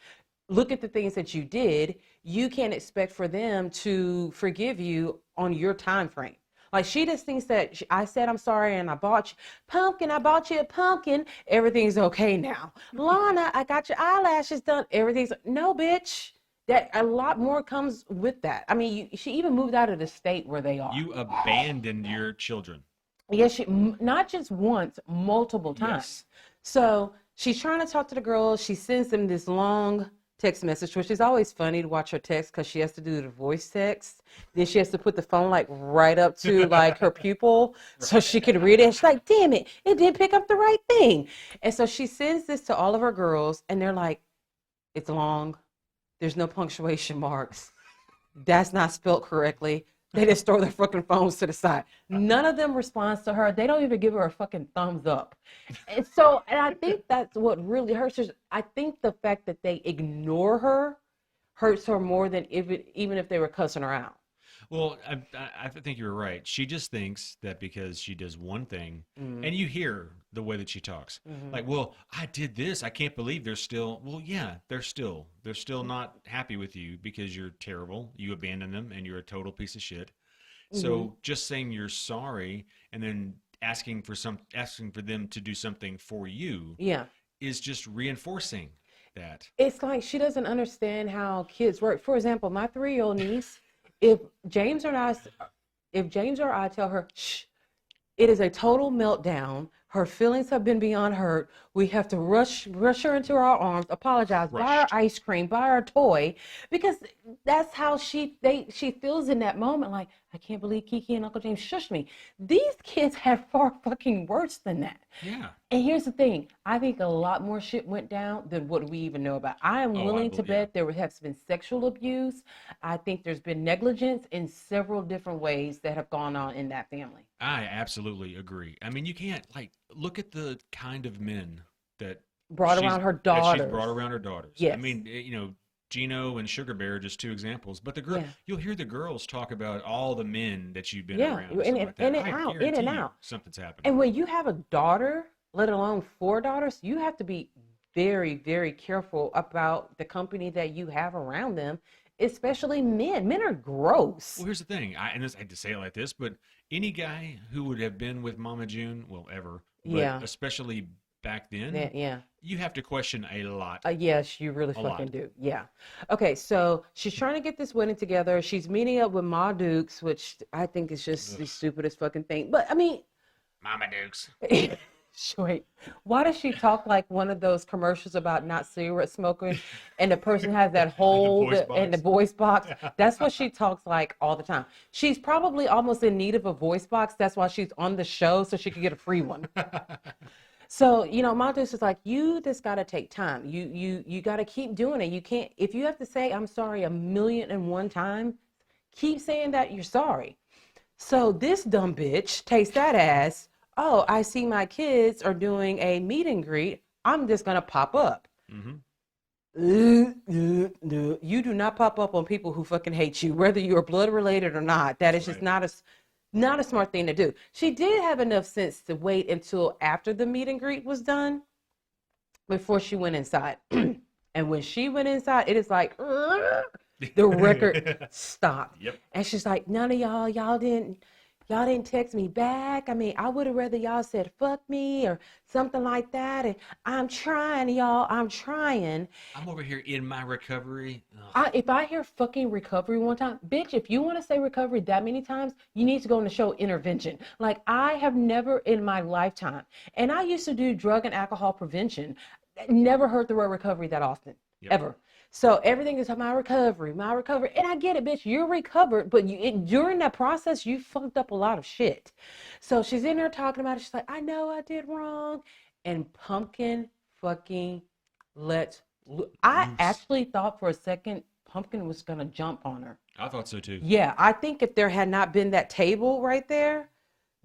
Speaker 1: Look at the things that you did. You can't expect for them to forgive you on your time frame. Like she just thinks that I said I'm sorry and I bought you pumpkin. I bought you a pumpkin. Everything's okay now. Lana, I got your eyelashes done. Everything's no, bitch. That a lot more comes with that. I mean, she even moved out of the state where they are.
Speaker 2: You abandoned your children.
Speaker 1: Yes, she not just once, multiple times.
Speaker 2: Yes.
Speaker 1: So she's trying to talk to the girls. She sends them this long text message, which is always funny to watch her text because she has to do the voice text. Then she has to put the phone like right up to like her pupil so she can read it. And she's like, damn it, it didn't pick up the right thing. And so she sends this to all of her girls and they're like, it's long. There's no punctuation marks. That's not spelled correctly. They just throw their fucking phones to the side. None of them responds to her. They don't even give her a fucking thumbs up. And I think that's what really hurts her. I think the fact that they ignore her hurts her more than even if they were cussing her out.
Speaker 2: Well, I think you're right. She just thinks that because she does one thing, and you hear the way that she talks, like, well, I did this. I can't believe they're still, well, yeah, they're still not happy with you because you're terrible. You abandoned them and you're a total piece of shit. So just saying you're sorry and then asking for them to do something for you is just reinforcing that.
Speaker 1: It's like she doesn't understand how kids work. For example, my 3-year-old niece, if James or I tell her, shh, it is a total meltdown. Her feelings have been beyond hurt. We have to rush her into our arms, apologize, buy her ice cream, buy her a toy, because that's how she feels in that moment. Like, I can't believe Kiki and Uncle James shushed me. These kids have far fucking worse than that.
Speaker 2: Yeah.
Speaker 1: And here's the thing. I think a lot more shit went down than what we even know about. I am willing to bet there has been sexual abuse. I think there's been negligence in several different ways that have gone on in that family.
Speaker 2: I absolutely agree. I mean, you can't, like, look at the kind of men that
Speaker 1: brought around her daughters.
Speaker 2: She's brought around her daughters.
Speaker 1: Yes.
Speaker 2: I mean, you know, Gino and Sugar Bear are just two examples. But the girl, you'll hear the girls talk about all the men that you've been around.
Speaker 1: In and out.
Speaker 2: Something's happening.
Speaker 1: And when you have a daughter, let alone 4 daughters, you have to be very, very careful about the company that you have around them, especially men. Men are gross.
Speaker 2: Well, here's the thing. I hate to say it like this, but any guy who would have been with Mama June, well, ever, but especially back then, you have to question a lot.
Speaker 1: Yes, you really fucking do. Yeah. Okay, so she's trying to get this wedding together. She's meeting up with Ma Dukes, which I think is just the stupidest fucking thing. But I mean,
Speaker 2: Mama Dukes.
Speaker 1: Wait, why does she talk like one of those commercials about not cigarette smoking and the person has that hole in the voice box? That's what she talks like all the time. She's probably almost in need of a voice box. That's why she's on the show, so she could get a free one. So, you know, Montes is like, you just got to take time. You got to keep doing it. You can't, if you have to say, I'm sorry 1,000,001 times, keep saying that you're sorry. So this dumb bitch takes that as, oh, I see my kids are doing a meet and greet. I'm just going to pop up.
Speaker 2: Mm-hmm.
Speaker 1: You do not pop up on people who fucking hate you, whether you're blood related or not. That is just not a smart thing to do. She did have enough sense to wait until after the meet and greet was done before she went inside. And when she went inside, it is like the record stopped.
Speaker 2: Yep.
Speaker 1: And she's like, none of y'all didn't text me back. I mean, I would have rather y'all said fuck me or something like that. And I'm trying, y'all. I'm trying.
Speaker 2: I'm over here in my recovery.
Speaker 1: If I hear fucking recovery one time, bitch, if you want to say recovery that many times, you need to go on the show Intervention. Like, I have never in my lifetime, and I used to do drug and alcohol prevention, never heard the word recovery that often, ever. So everything is my recovery. And I get it, bitch. You're recovered, but during that process, you fucked up a lot of shit. So she's in there talking about it. She's like, I know I did wrong. And Pumpkin fucking I actually thought for a second Pumpkin was going to jump on her.
Speaker 2: I thought so too.
Speaker 1: Yeah, I think if there had not been that table right there,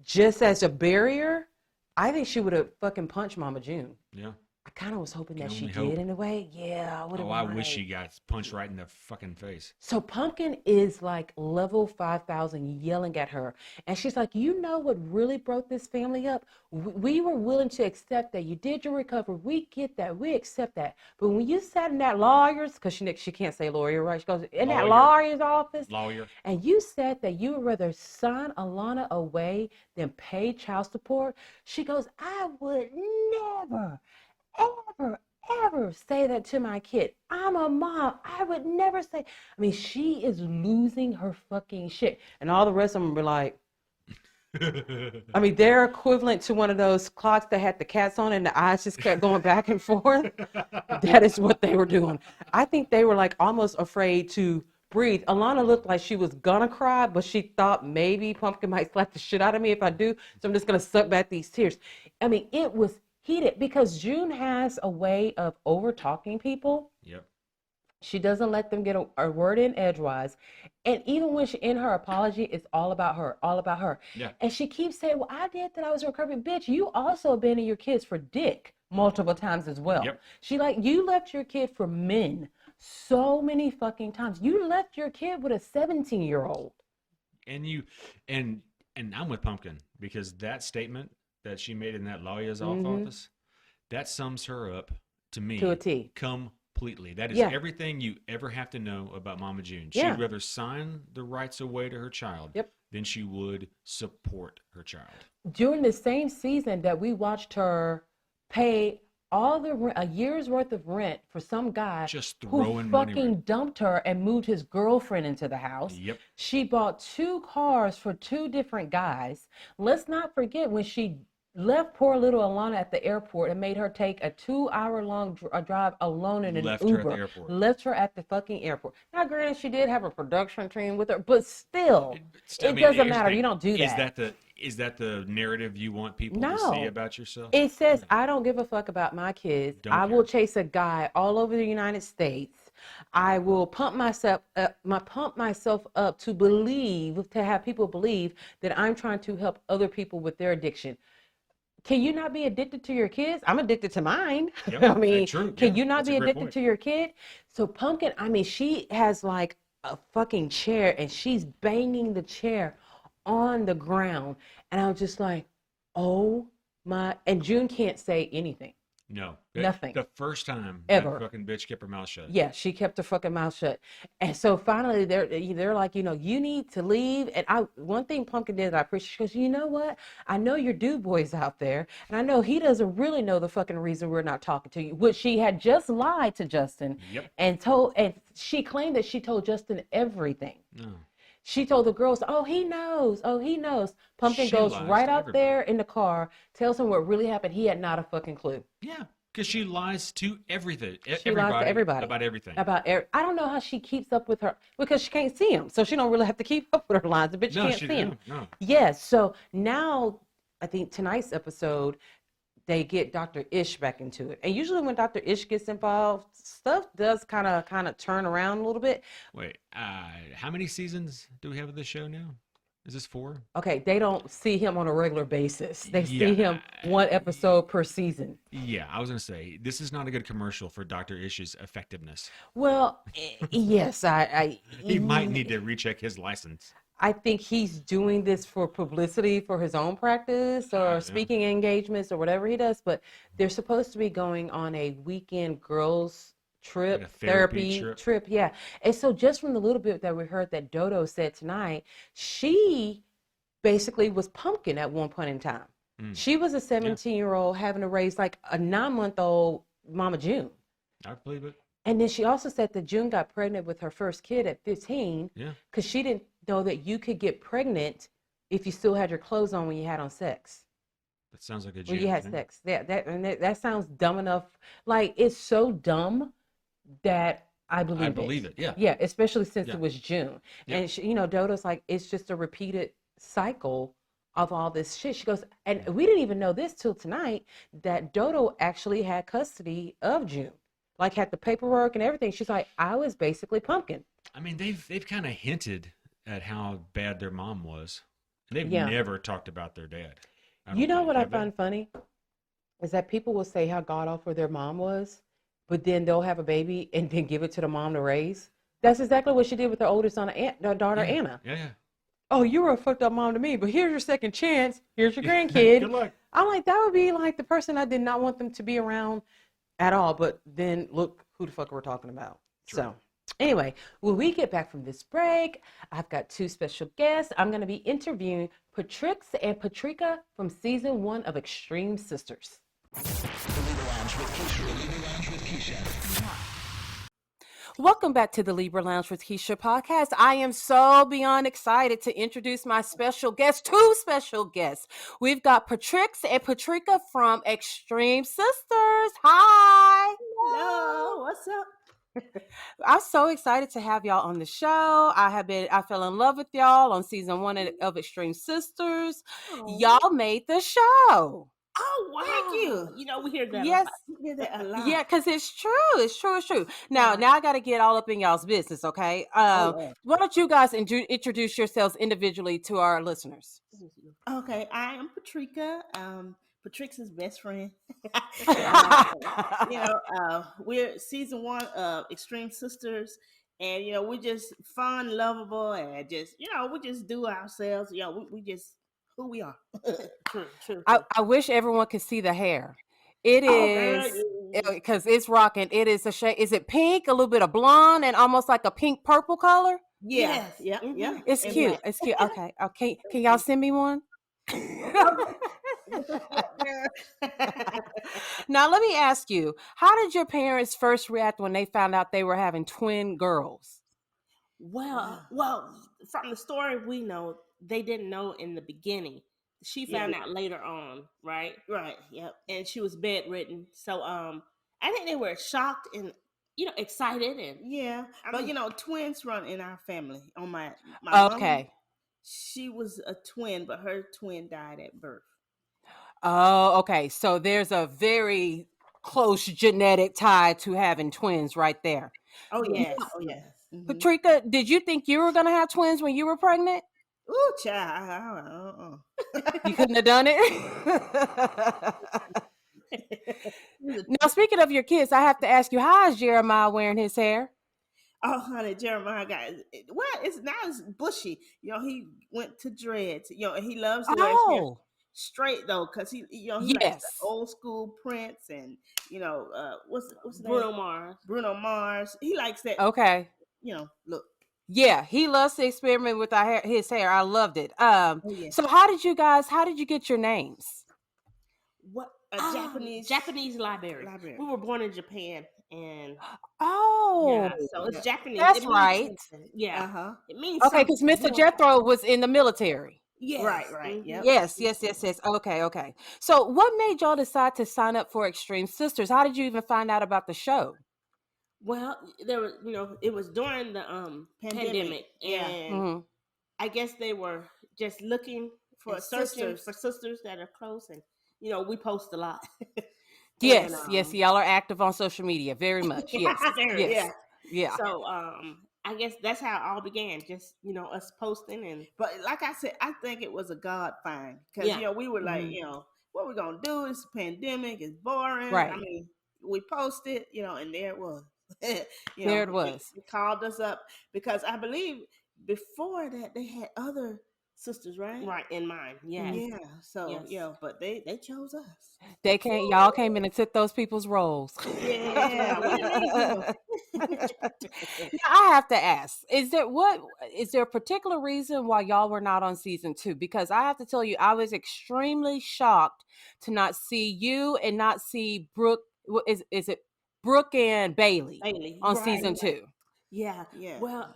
Speaker 1: just as a barrier, I think she would have fucking punched Mama June.
Speaker 2: Yeah.
Speaker 1: I kind of was hoping that she
Speaker 2: hope.
Speaker 1: did in a way. Yeah, I would have.
Speaker 2: Oh, I wish she got punched right in the fucking face.
Speaker 1: So Pumpkin is like level 5,000 yelling at her. And she's like, you know what really broke this family up? We were willing to accept that you did your recovery. We get that. We accept that. But when you sat in that lawyer's, because she can't say lawyer, right? She goes, in that lawyer's office.
Speaker 2: Lawyer.
Speaker 1: And you said that you would rather sign Alana away than pay child support. She goes, I would never, ever say that to my kid. I'm a mom. I would never say. I mean, she is losing her fucking shit. And all the rest of them were like, I mean, they're equivalent to one of those clocks that had the cats on and the eyes just kept going back and forth. That is what they were doing. I think they were like almost afraid to breathe. Alana looked like she was gonna cry, but she thought maybe Pumpkin might slap the shit out of me if I do. So I'm just gonna suck back these tears. I mean, it was heated because June has a way of over talking people.
Speaker 2: Yep.
Speaker 1: She doesn't let them get a word in edgewise. And even when she in her apology, it's all about her, all about her.
Speaker 2: Yeah.
Speaker 1: And she keeps saying, well, I did that. I was recovering. Bitch, you also abandoned your kids for dick multiple times as well.
Speaker 2: Yep.
Speaker 1: She like, you left your kid for men so many fucking times. You left your kid with a 17-year-old.
Speaker 2: And I'm with Pumpkin because that statement that she made in that lawyer's office, that sums her up to me
Speaker 1: to a T.
Speaker 2: Completely. That is everything you ever have to know about Mama June. She'd rather sign the rights away to her child than she would support her child.
Speaker 1: During the same season that we watched her pay a year's worth of rent for some guy
Speaker 2: just
Speaker 1: who fucking dumped her and moved his girlfriend into the house.
Speaker 2: Yep.
Speaker 1: She bought 2 cars for 2 different guys. Let's not forget when she left poor little Alana at the airport and made her take a 2-hour-long drive alone in an Uber.
Speaker 2: Left her at the airport.
Speaker 1: Left her at the fucking airport. Now, granted, she did have a production team with her, but still, it doesn't matter. You don't do that.
Speaker 2: Is that the narrative you want people
Speaker 1: No.
Speaker 2: to see about yourself?
Speaker 1: It says, I don't give a fuck about my kids.
Speaker 2: Don't
Speaker 1: I
Speaker 2: care.
Speaker 1: will chase a guy all over the United States. I will pump myself up to have people believe that I'm trying to help other people with their addiction. Can you not be addicted to your kids? I'm addicted to mine.
Speaker 2: Yep,
Speaker 1: I mean,
Speaker 2: true.
Speaker 1: can you not
Speaker 2: That's
Speaker 1: be
Speaker 2: a great
Speaker 1: addicted
Speaker 2: point.
Speaker 1: to your kid? So Pumpkin, I mean, she has like a fucking chair and she's banging the chair on the ground. And I was just like, oh my, and June can't say anything.
Speaker 2: No.
Speaker 1: Nothing.
Speaker 2: The first time
Speaker 1: Ever.
Speaker 2: that fucking bitch kept her mouth shut.
Speaker 1: Yeah, she kept her fucking mouth shut. And so finally they're like, you need to leave. And one thing Pumpkin did that I appreciate, she goes, you know what? I know your dude boy's out there. And I know he doesn't really know the fucking reason we're not talking to you. Which she had just lied to Justin.
Speaker 2: Yep.
Speaker 1: And she claimed that she told Justin everything.
Speaker 2: No.
Speaker 1: She told the girls, oh, he knows. Pumpkin
Speaker 2: She
Speaker 1: goes
Speaker 2: lies
Speaker 1: right
Speaker 2: to
Speaker 1: out
Speaker 2: everybody.
Speaker 1: there in the car, tells him what really happened. He had not a fucking clue.
Speaker 2: Yeah, because she lies to everything.
Speaker 1: She lies to everybody.
Speaker 2: About everything.
Speaker 1: I don't know how she keeps up with her, because she can't see him. So she don't really have to keep up with her lines. The bitch can't see him.
Speaker 2: No.
Speaker 1: Yes. So now, I think tonight's episode, they get Dr. Ish back into it. And usually when Dr. Ish gets involved, stuff does kind of turn around a little bit.
Speaker 2: Wait, how many seasons do we have of this show now? Is this 4?
Speaker 1: Okay, they don't see him on a regular basis. They
Speaker 2: Yeah.
Speaker 1: see him one episode per season.
Speaker 2: Yeah, I was gonna say this is not a good commercial for Dr. Ish's effectiveness.
Speaker 1: Well, yes,
Speaker 2: He might need to recheck his license.
Speaker 1: I think he's doing this for publicity for his own practice or
Speaker 2: Yeah.
Speaker 1: speaking engagements or whatever he does. But they're supposed to be going on a weekend girls trip,
Speaker 2: Like a therapy
Speaker 1: trip. Yeah. And so just from the little bit that we heard that Dodo said tonight, she basically was pumpkin at one point in time. She was a 17-year-old having to raise like a 9-month-old Mama June.
Speaker 2: I believe it.
Speaker 1: And then she also said that June got pregnant with her first kid at 15 because she didn't know that you could get pregnant if you still had your clothes on when you had on sex.
Speaker 2: That sounds like a
Speaker 1: When
Speaker 2: June
Speaker 1: you had
Speaker 2: thing.
Speaker 1: sex. That sounds dumb enough. Like, it's so dumb that I believe it.
Speaker 2: Yeah.
Speaker 1: Yeah, especially since
Speaker 2: Yeah.
Speaker 1: it was June.
Speaker 2: Yeah.
Speaker 1: And, she, Dodo's like, it's just a repeated cycle of all this shit. She goes, and we didn't even know this till tonight, that Dodo actually had custody of June. Like, had the paperwork and everything. She's like, I was basically pumpkin.
Speaker 2: I mean, they've kind of hinted at how bad their mom was. And they've
Speaker 1: Yeah.
Speaker 2: never talked about their dad.
Speaker 1: You know what I
Speaker 2: Have they?
Speaker 1: find funny? Is that people will say how god awful their mom was, but then they'll have a baby and then give it to the mom to raise. That's exactly what she did with her oldest daughter,
Speaker 2: Yeah.
Speaker 1: Anna.
Speaker 2: Yeah.
Speaker 1: Oh, you were a fucked up mom to me, but here's your second chance. Here's your grandkid.
Speaker 2: Good luck.
Speaker 1: I'm like, that would be like the person I did not want them to be around at all. But then look who the fuck we're talking about.
Speaker 2: True.
Speaker 1: So anyway, when we get back from this break, I've got 2 special guests. I'm going to be interviewing Patrix and Patrica from season 1 of Extreme Sisters.
Speaker 4: The Libra Lounge with Keisha. The Libra Lounge with Keisha.
Speaker 1: Welcome back to the Libra Lounge with Keisha podcast. I am so beyond excited to introduce my special guests, 2 special guests. We've got Patrix and Patrica from Extreme Sisters. Hi.
Speaker 5: Hello, what's up?
Speaker 1: I'm so excited to have y'all on the show. I fell in love with y'all on season 1 of Extreme Sisters.
Speaker 5: Oh.
Speaker 1: Y'all made the show.
Speaker 5: Oh, wow. Thank you. We hear that
Speaker 1: Yes.
Speaker 5: a lot. We hear that a lot.
Speaker 1: Yeah, because it's true. It's true. Now I got to get all up in y'all's business, okay? Why don't you guys introduce yourselves individually to our listeners?
Speaker 5: Okay, I am Patrica, Patrix's best friend. We're season 1 of Extreme Sisters, and we're just fun, lovable, and just we just do ourselves. We just who we are. True.
Speaker 1: I wish everyone could see the hair. It is because it's rocking. It is a shade. Is it pink? A little bit of blonde and almost like a pink purple color.
Speaker 5: Yeah.
Speaker 1: It's
Speaker 5: And
Speaker 1: cute.
Speaker 5: black.
Speaker 1: It's cute. Okay. Can y'all send me one? Now let me ask you: how did your parents first react when they found out they were having twin girls?
Speaker 5: Well, from the story we know, they didn't know in the beginning. She found out later on, right? Right. Yep. And she was bedridden. So I think they were shocked and excited and but twins run in our family. On my
Speaker 1: Okay.
Speaker 5: mom, she was a twin, but her twin died at birth.
Speaker 1: Oh, okay. So there's a very close genetic tie to having twins right there.
Speaker 5: Oh yes. Mhm.
Speaker 1: Patrica, did you think you were going to have twins when you were pregnant?
Speaker 5: Ooh, child.
Speaker 1: You couldn't have done it? Now, speaking of your kids, I have to ask you, how is Jeremiah wearing his hair?
Speaker 5: Oh, honey, Jeremiah got it's bushy. He went to dreads. He loves to wear his hair straight though, because he likes the old school Prince and what's the
Speaker 1: Bruno
Speaker 5: name?
Speaker 1: Mars.
Speaker 5: Bruno Mars. He likes that.
Speaker 1: Okay.
Speaker 5: Look.
Speaker 1: Yeah, he loves to experiment with his hair. I loved it.
Speaker 5: Yeah.
Speaker 1: So how did you get your names?
Speaker 5: What
Speaker 6: Japanese library. We were born in Japan, and so it's Japanese.
Speaker 1: That's right.
Speaker 6: Yeah, it means
Speaker 1: okay, because Mr. Jethro was in the military.
Speaker 5: Yes. Right. Yep.
Speaker 1: Yes. Okay. So what made y'all decide to sign up for Extreme Sisters? How did you even find out about the show?
Speaker 6: Well, there was, it was during the pandemic, and I guess they were just looking for searching for sisters that are close, and we post a lot.
Speaker 1: Yes, y'all are active on social media very much. Yes,
Speaker 6: Yeah. So
Speaker 5: I guess that's how it all began. Just us posting and.
Speaker 6: But like I said, I think it was a God find because we were like, what we're gonna do? It's a pandemic. It's boring. I
Speaker 1: Right.
Speaker 6: mean, we posted, and there it was.
Speaker 1: There it was.
Speaker 6: They called us up because I believe before that they had other sisters, right?
Speaker 5: Right in mind, yes.
Speaker 6: Yeah. So but they chose us.
Speaker 1: Y'all came in and took those people's roles.
Speaker 6: Yeah.
Speaker 1: Now, I have to ask, is there a particular reason why y'all were not on season 2? Because I have to tell you, I was extremely shocked to not see you and not see Brooke. Is it Brooke and Bailey on season 2?
Speaker 5: Yeah. Well,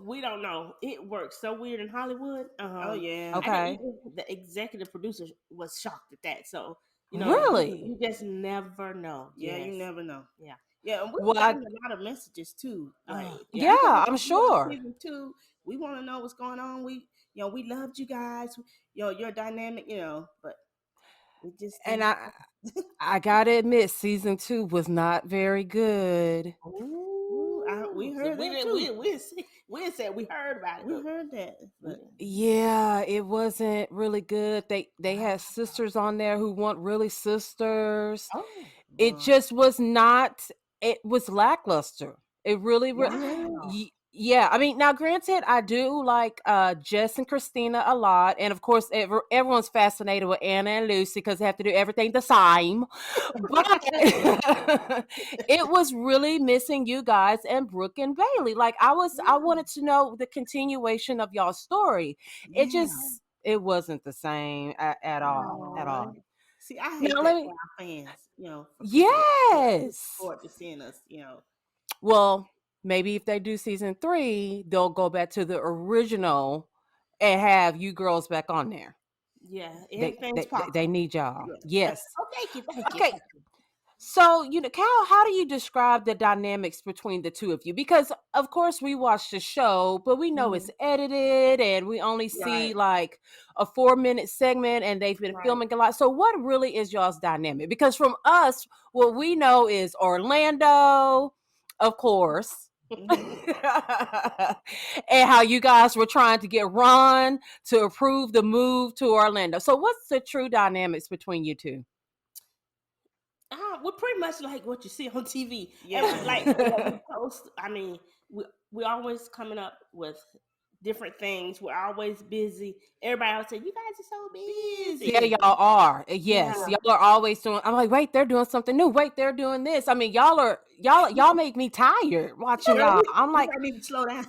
Speaker 5: we don't know. It works so weird in Hollywood.
Speaker 6: Oh yeah.
Speaker 1: Okay.
Speaker 5: I think even the executive producer was shocked at that. So
Speaker 1: really,
Speaker 5: you just never know.
Speaker 6: Yeah, you never know.
Speaker 5: Yeah.
Speaker 6: Yeah, and we've gotten a lot of messages too. Like,
Speaker 1: I'm sure.
Speaker 6: Season 2, we want to know what's going on. We loved you guys. Your dynamic. But we just
Speaker 1: and I gotta admit, season 2 was not very good.
Speaker 6: Ooh, we heard that too.
Speaker 5: We said we heard about it.
Speaker 6: We heard that. But
Speaker 1: yeah, it wasn't really good. They had sisters on there who weren't really sisters.
Speaker 5: Oh,
Speaker 1: it just was not. It was lackluster. It really, yeah. I mean, now granted, I do like Jess and Christina a lot, and of course, everyone's fascinated with Anna and Lucy because they have to do everything the same. But it was really missing you guys and Brooke and Bailey. Like I wanted to know the continuation of y'all's story. It wasn't the same at all. At all.
Speaker 6: See, I hate that for our fans.
Speaker 1: Yes.
Speaker 6: Forward to seeing us.
Speaker 1: Well, maybe if they do season 3, they'll go back to the original and have you girls back on there.
Speaker 5: Yeah,
Speaker 1: they need y'all. Yes.
Speaker 5: Oh, thank you.
Speaker 1: Okay. So, Cal, how do you describe the dynamics between the two of you? Because, of course, we watch the show, but we know it's edited and we only see like a 4-minute segment and they've been filming a lot. So what really is y'all's dynamic? Because from us, what we know is Orlando, of course, and how you guys were trying to get Ron to approve the move to Orlando. So what's the true dynamics between you two?
Speaker 5: We're pretty much like what you see on TV. Yeah, we post. I mean, we always coming up with different things. We're always busy. Everybody always say, "You guys are so busy."
Speaker 1: Yeah, y'all are. Yes, y'all are always doing. I'm like, wait, they're doing something new. Wait, they're doing this. I mean, y'all make me tired watching y'all. I'm like,
Speaker 6: I need to slow down.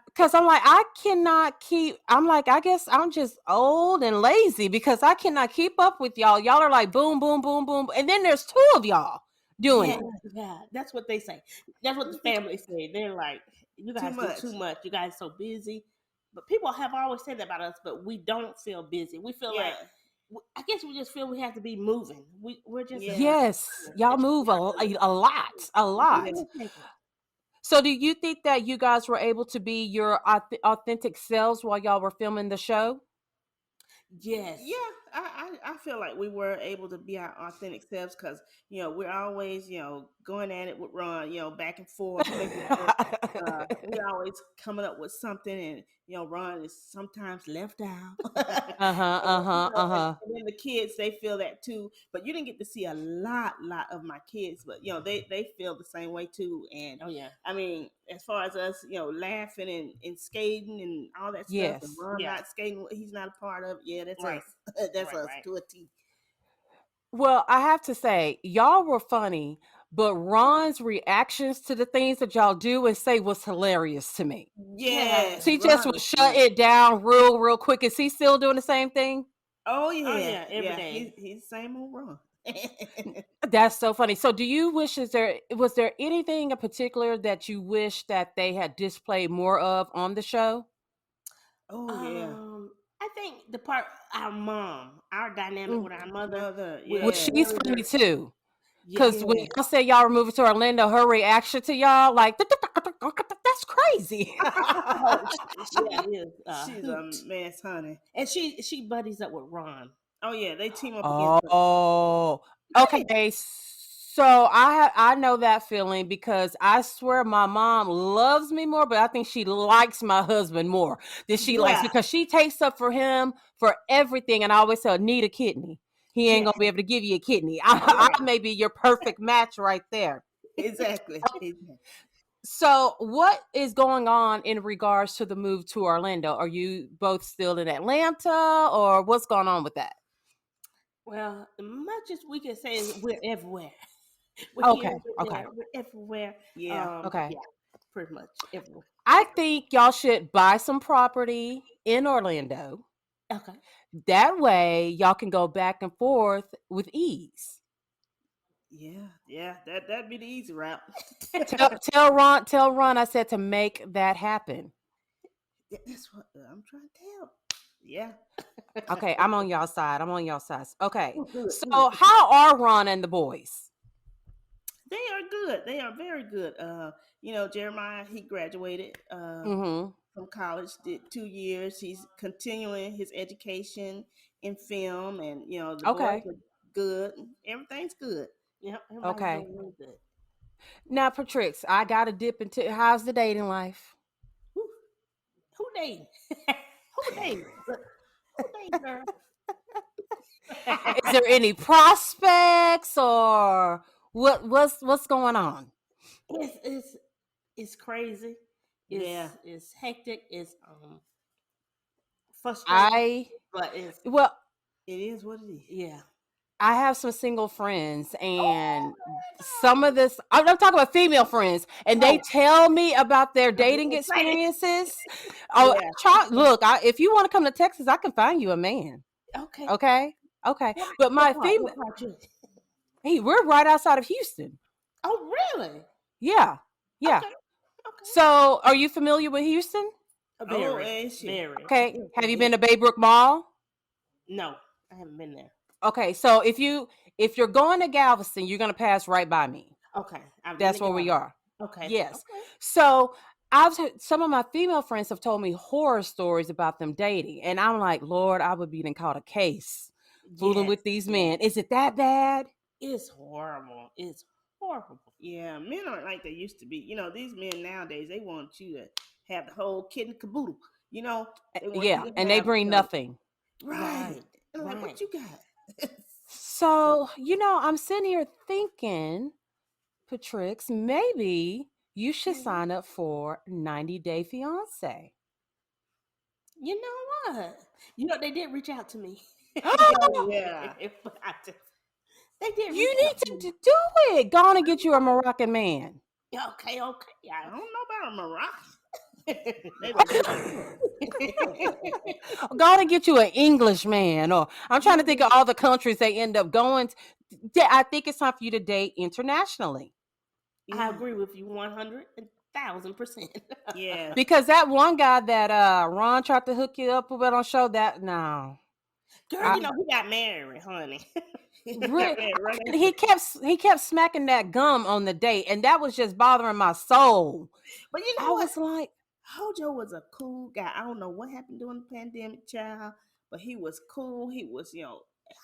Speaker 1: Because I'm like, I cannot keep. I'm like, I guess I'm just old and lazy because I cannot keep up with y'all. Y'all are like boom, boom, boom, boom, and then there's 2 of y'all doing it.
Speaker 5: Yeah, that's what they say. That's what the family say. They're like, you guys do too much. You guys are so busy. But people have always said that about us, but we don't feel busy. We feel like, I guess we just feel we have to be moving. We're just
Speaker 1: y'all move a lot. So do you think that you guys were able to be your authentic selves while y'all were filming the show?
Speaker 6: Yes. Yeah, I feel like we were able to be our authentic selves because, we're always, going at it with Ron, back and forth. We're always coming up with something and, Ron is sometimes left out. And then the kids, they feel that too. But you didn't get to see a lot of my kids, but, they feel the same way too. And, I mean, as far as us, laughing and skating and all that stuff, and Ron not skating, he's not a part of it. Yeah, that's us. That's us to a T.
Speaker 1: Well, I have to say, y'all were funny, but Ron's reactions to the things that y'all do and say was hilarious to me.
Speaker 6: Yeah.
Speaker 1: He just would shut it down real quick. Is he still doing the same thing?
Speaker 6: Oh, yeah. Every day. He's the same old Ron.
Speaker 1: That's so funny. So do you wish, was there anything in particular that you wish that they had displayed more of on the show?
Speaker 6: Oh, yeah.
Speaker 5: I think the part, our dynamic with our mother.
Speaker 1: Well, she's funny too. Because when y'all say y'all were moving to Orlando, her reaction to y'all, like, that's crazy.
Speaker 6: She's a mess, honey.
Speaker 5: And she buddies up with Ron.
Speaker 6: Oh, yeah, they team up against
Speaker 1: okay. So I know that feeling because I swear my mom loves me more, but I think she likes my husband more than she likes,
Speaker 6: Yeah,
Speaker 1: because she takes up for him for everything. And I always tell her, need a kidney. He ain't
Speaker 6: yeah,
Speaker 1: gonna be able to give you a kidney.
Speaker 6: right,
Speaker 1: I may be your perfect match right there.
Speaker 6: exactly.
Speaker 1: So what is going on in regards to the move to Orlando? Are you both still in Atlanta, or what's going on with that?
Speaker 6: Well, much as we can say is we're everywhere. We're here,
Speaker 1: Okay,
Speaker 6: we're
Speaker 1: okay,
Speaker 6: there, we're everywhere.
Speaker 1: okay.
Speaker 6: Yeah, pretty much everywhere.
Speaker 1: I think y'all should buy some property in Orlando.
Speaker 6: Okay.
Speaker 1: That way y'all can go back and forth with ease.
Speaker 6: Yeah, that'd be the easy route.
Speaker 1: Tell Ron I said to make that happen.
Speaker 6: That's what I'm trying to tell. Yeah.
Speaker 1: Okay, I'm on y'all side. I'm on y'all side. Okay.
Speaker 6: Good, good.
Speaker 1: So how are Ron and the boys?
Speaker 6: They are good. They are very good. Jeremiah, he graduated
Speaker 1: Mm-hmm.
Speaker 6: from college, did 2 years. He's continuing his education in film, and the boys
Speaker 1: Okay.
Speaker 6: are good. Everything's good. Yeah, everybody's
Speaker 1: Okay.
Speaker 6: doing really good.
Speaker 1: Now, Patrix, I gotta dip into how's the dating life?
Speaker 6: Who, who dating? Who dating? Who dating, girl?
Speaker 1: Is there any prospects, or what's going on?
Speaker 6: It's crazy. It's hectic. It's frustrating,
Speaker 1: I
Speaker 6: but it's
Speaker 1: well,
Speaker 6: it is what it is. Yeah.
Speaker 1: I have some single friends,
Speaker 6: Oh,
Speaker 1: and some of this, I'm talking about female friends, and they
Speaker 6: oh,
Speaker 1: tell me about their
Speaker 6: I was
Speaker 1: dating
Speaker 6: gonna say.
Speaker 1: experiences. Oh,
Speaker 6: Yeah.
Speaker 1: look, if you want to come to Texas, I can find you a man.
Speaker 6: Okay.
Speaker 1: Okay. Okay.
Speaker 6: What,
Speaker 1: But
Speaker 6: what
Speaker 1: my
Speaker 6: part?
Speaker 1: female,
Speaker 6: What part you?
Speaker 1: hey, we're right outside of Houston.
Speaker 6: Oh, really?
Speaker 1: Yeah. Yeah.
Speaker 6: Okay. Okay.
Speaker 1: So are you familiar with Houston?
Speaker 6: Very, ain't she? Very.
Speaker 1: Okay. Have you been
Speaker 6: Yeah.
Speaker 1: to Baybrook Mall?
Speaker 6: No, I haven't been there.
Speaker 1: Okay. So if you're going to Galveston, you're going to pass right by me.
Speaker 6: Okay, I've been
Speaker 1: That's
Speaker 6: to
Speaker 1: where we
Speaker 6: Galveston.
Speaker 1: are.
Speaker 6: Okay.
Speaker 1: Yes.
Speaker 6: Okay.
Speaker 1: So I've heard, some of my female friends have told me horror stories about them dating. And I'm like, Lord, I would be in caught a case fooling
Speaker 6: Yes.
Speaker 1: with these
Speaker 6: Yes.
Speaker 1: men. Is it that bad?
Speaker 6: It's horrible. It's horrible. Yeah, men aren't like they used to be. These men nowadays, they want you to have the whole kit and caboodle. They want you
Speaker 1: Yeah.
Speaker 6: to
Speaker 1: And they
Speaker 6: have,
Speaker 1: bring nothing.
Speaker 6: right. And like, what you got? So,
Speaker 1: So, I'm sitting here thinking, Patrix, maybe you should sign up for 90 Day Fiance.
Speaker 6: you know what? They did reach out to me. Yeah. They did reach
Speaker 1: You
Speaker 6: out
Speaker 1: need
Speaker 6: to me.
Speaker 1: to do it. Go on and get you a Moroccan man.
Speaker 6: Yeah, okay. I don't know about a Moroccan.
Speaker 1: Go on and get you an English man. Or I'm trying to think of all the countries they end up going to. I think it's time for you to date internationally.
Speaker 6: I agree with you 100,000%. Yeah.
Speaker 1: Because that one guy that Ron tried to hook you up with on show, that no.
Speaker 6: Girl, he got married, honey.
Speaker 1: He kept smacking that gum on the date, and that was just bothering my soul.
Speaker 6: But you know
Speaker 1: I
Speaker 6: what?
Speaker 1: was like,
Speaker 6: Hojo was a cool guy. I don't know what happened during the pandemic, child, but he was cool. He was,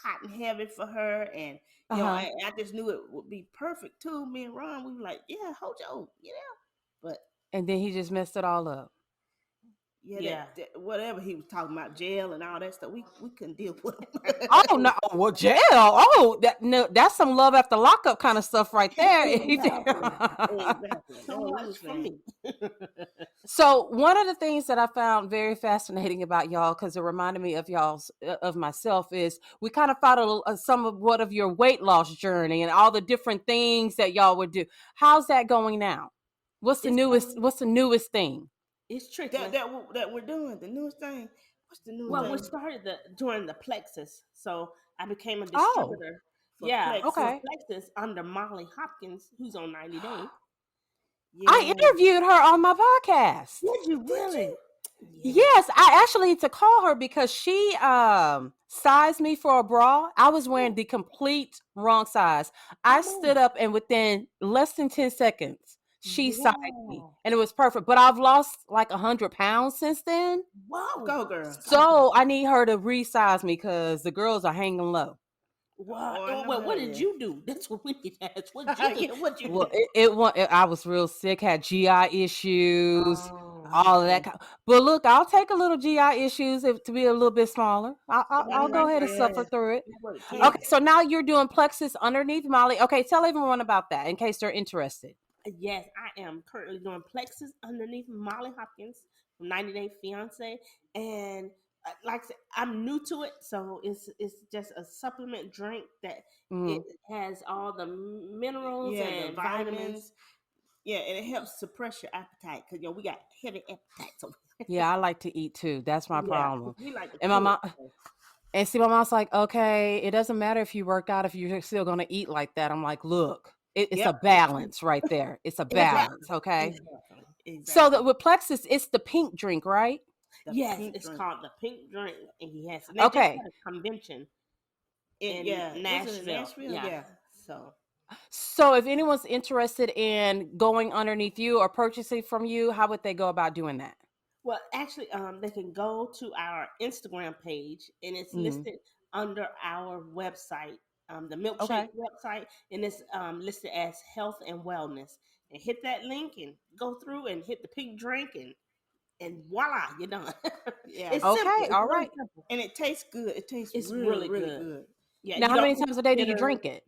Speaker 6: hot and heavy for her, and I just knew it would be perfect too. Me and Ron, we were like, yeah, Hojo, but
Speaker 1: and then he just messed it all up.
Speaker 6: that whatever he was talking about, jail and all that stuff, we couldn't deal with him.
Speaker 1: Oh no! Well, jail. Oh, that's some love after lockup kind of stuff right there.
Speaker 6: Exactly.
Speaker 5: So much for me.
Speaker 1: So one of the things that I found very fascinating about y'all, because it reminded me of myself, is we kind of followed somewhat of your weight loss journey and all the different things that y'all would do. How's that going now? What's the newest thing?
Speaker 6: It's tricky that we're doing the newest thing. What's the newest thing? Well, we started during the Plexus, so I became a distributor. For Plexus under Molly Hopkins, who's on 90 Day.
Speaker 1: Yeah. I interviewed her on my podcast.
Speaker 6: Did you really?
Speaker 1: Yes, I actually need to call her because she sized me for a bra. I was wearing the complete wrong size. I stood up, and within less than 10 seconds, she sized me, and it was perfect. But I've lost like 100 pounds since then.
Speaker 6: Wow, go girl!
Speaker 1: So I need her to resize me because the girls are hanging low.
Speaker 5: What?
Speaker 6: Oh, I know
Speaker 5: Well,
Speaker 6: how
Speaker 5: what
Speaker 6: it
Speaker 5: did
Speaker 6: is.
Speaker 5: you do? That's what we need to ask. What did you do?
Speaker 6: What you
Speaker 1: Well,
Speaker 6: do?
Speaker 1: I was real sick, had GI issues,
Speaker 5: Oh,
Speaker 1: all of
Speaker 6: Okay.
Speaker 1: that. But look, I'll take a little GI issues to be a little bit smaller. I'll
Speaker 5: that's
Speaker 1: go
Speaker 5: right.
Speaker 1: ahead and
Speaker 6: Yeah.
Speaker 1: suffer through it.
Speaker 5: That's what it
Speaker 6: Yeah.
Speaker 1: Okay,
Speaker 5: takes.
Speaker 1: so now you're doing plexus underneath Molly. Okay, tell everyone about that in case they're interested.
Speaker 5: Yes, I am currently doing plexus underneath Molly Hopkins from 90 Day Fiance, and like I said, I'm new to it, so it's just a supplement drink that it
Speaker 1: Mm.
Speaker 5: has all the minerals
Speaker 6: Yeah, the
Speaker 5: and
Speaker 6: vitamins.
Speaker 5: vitamins.
Speaker 6: Yeah, and it helps suppress your appetite because we got heavy appetites.
Speaker 1: Yeah, I like to eat too. That's my
Speaker 5: Yeah,
Speaker 1: problem.
Speaker 5: we like to
Speaker 1: And my
Speaker 5: cook.
Speaker 1: mom, and see, my mom's like, okay, it doesn't matter if you work out if you're still gonna eat like that. I'm like, look, it's a
Speaker 6: Yep.
Speaker 1: balance right there. It's a balance,
Speaker 5: Exactly,
Speaker 1: okay?
Speaker 5: exactly.
Speaker 1: So
Speaker 6: Exactly.
Speaker 1: the, with plexus, it's the pink drink, right?
Speaker 6: The
Speaker 5: Yes,
Speaker 6: pink
Speaker 5: it's
Speaker 6: drink.
Speaker 5: called the Pink Drink, and yes, and they just
Speaker 1: Okay.
Speaker 5: had a convention
Speaker 6: And
Speaker 5: in
Speaker 6: was it in
Speaker 5: Nashville.
Speaker 6: Nashville?
Speaker 5: Yeah,
Speaker 6: Yeah.
Speaker 5: so.
Speaker 1: So if anyone's interested in going underneath you or purchasing from you, how would they go about doing that?
Speaker 5: Well, actually, they can go to our Instagram page, and it's
Speaker 1: Mm.
Speaker 5: listed under our website, the milkshake
Speaker 1: Okay.
Speaker 5: website, and it's listed as health and wellness. And hit that link and go through and hit the pink drink, and voila, you're done.
Speaker 6: Yeah.
Speaker 5: It's simple.
Speaker 1: Okay.
Speaker 5: It's
Speaker 1: All
Speaker 5: really
Speaker 1: right.
Speaker 5: simple.
Speaker 6: And it tastes good. It tastes
Speaker 5: It's
Speaker 6: really,
Speaker 5: really
Speaker 6: really
Speaker 5: good.
Speaker 6: good.
Speaker 5: Yeah,
Speaker 1: Now,
Speaker 5: you
Speaker 1: how
Speaker 5: don't
Speaker 1: many
Speaker 5: get
Speaker 1: times
Speaker 5: the
Speaker 1: a day do you
Speaker 5: jitters.
Speaker 1: drink it?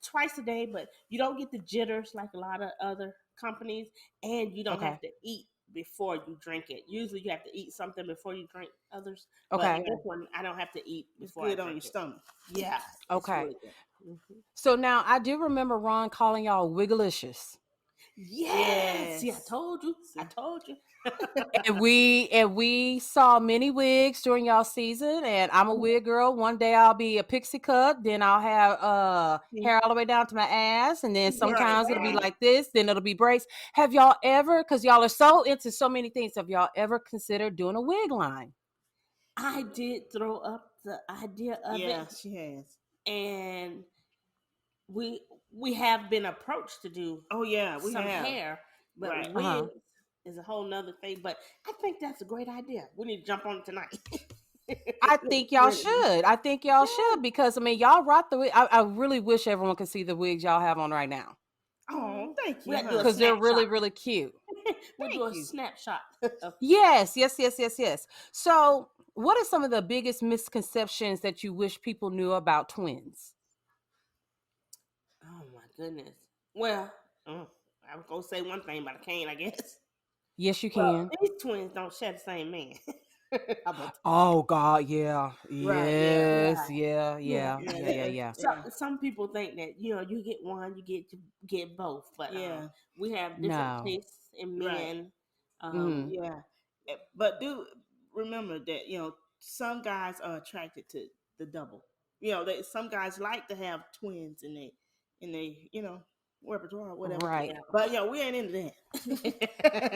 Speaker 5: Twice a day, but you don't get the jitters like a lot of other companies, and you don't
Speaker 1: Okay.
Speaker 5: have to eat before you drink it. Usually, you have to eat something before you drink others, but
Speaker 1: Okay.
Speaker 6: Yeah.
Speaker 5: this one I don't have to eat
Speaker 6: It's
Speaker 5: before I
Speaker 6: good on your
Speaker 5: drink it.
Speaker 6: stomach.
Speaker 5: Yeah, it's
Speaker 1: Okay.
Speaker 5: really good. Mhm.
Speaker 1: So now I do remember Ron calling y'all Wigglicious.
Speaker 5: Yes, see, I
Speaker 6: Yes.
Speaker 5: told you. I told you.
Speaker 1: And we saw many wigs during y'all season, and I'm a wig girl. One day I'll be a pixie cut, then I'll have hair all the way down to my ass, and then
Speaker 6: Right,
Speaker 1: sometimes it'll be
Speaker 6: right.
Speaker 1: like this, then it'll be braids. Have y'all ever, because y'all are so into so many things, have y'all ever considered doing a wig line?
Speaker 5: I did throw up the idea of
Speaker 6: Yeah,
Speaker 5: it,
Speaker 6: she has.
Speaker 5: and we we have been approached to do
Speaker 6: Oh yeah, we
Speaker 5: some
Speaker 6: have.
Speaker 5: hair, but
Speaker 6: Right.
Speaker 1: Uh-huh.
Speaker 5: wigs is a whole nother thing. But I think that's a great idea. We need to jump on it tonight.
Speaker 1: I think y'all should. I think y'all should because I mean y'all rock the wig. I really wish everyone could see the wigs y'all have on right now
Speaker 6: Oh, thank
Speaker 5: We
Speaker 6: you,
Speaker 5: had to do a
Speaker 6: honey.
Speaker 1: because they're really,
Speaker 5: snapshot.
Speaker 1: really cute.
Speaker 5: We'll do
Speaker 6: Thank
Speaker 5: a
Speaker 6: you.
Speaker 5: snapshot.
Speaker 1: Yes, yes, yes, yes, yes. So, what are some of the biggest misconceptions that you wish people knew about twins?
Speaker 5: Oh my goodness. Well, I was gonna say one thing, but I can't. I guess.
Speaker 1: Yes, you
Speaker 5: Well,
Speaker 1: can.
Speaker 5: these twins don't share the same man. How about that?
Speaker 1: Oh God, yeah.
Speaker 6: Right, yeah.
Speaker 1: Yes,
Speaker 5: Yeah,
Speaker 1: yeah,
Speaker 5: yeah.
Speaker 1: yeah,
Speaker 6: Yeah,
Speaker 1: yeah, yeah, yeah.
Speaker 5: Some people think that you get one, you get both, but
Speaker 6: yeah.
Speaker 5: we have different
Speaker 1: No.
Speaker 5: tastes in
Speaker 6: Right.
Speaker 5: men.
Speaker 1: Mm.
Speaker 6: Yeah. But do remember that, some guys are attracted to the double. Some guys like to have twins in they repertoire or whatever.
Speaker 1: Right.
Speaker 6: But we ain't into that.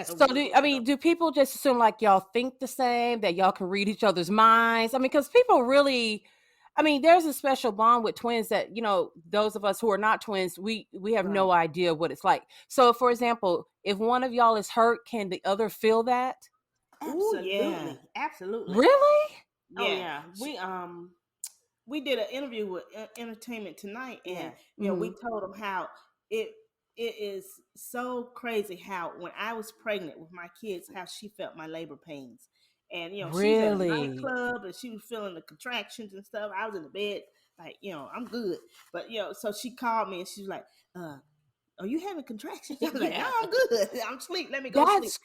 Speaker 1: So do people just assume like y'all think the same, that y'all can read each other's minds? I mean, because people really, I mean, there's a special bond with twins that, those of us who are not twins, we have no
Speaker 6: Right.
Speaker 1: idea what it's like. So for example, if one of y'all is hurt, can the other feel that?
Speaker 6: Ooh, yeah.
Speaker 5: Absolutely.
Speaker 1: Really?
Speaker 5: Oh
Speaker 6: Yeah.
Speaker 5: yeah,
Speaker 6: We did an interview with Entertainment Tonight, and
Speaker 5: yeah.
Speaker 6: we
Speaker 1: Mhm.
Speaker 6: told them how it it is so crazy how when I was pregnant with my kids, how she felt my labor pains, and she's at a
Speaker 1: Really?
Speaker 6: nightclub and she was feeling the contractions and stuff. I was in the bed like I'm good, but so she called me and she was like, "Are you having contractions?" I was like, "No,
Speaker 5: Yeah.
Speaker 6: I'm good. I'm asleep. Let me go sleep."
Speaker 1: That's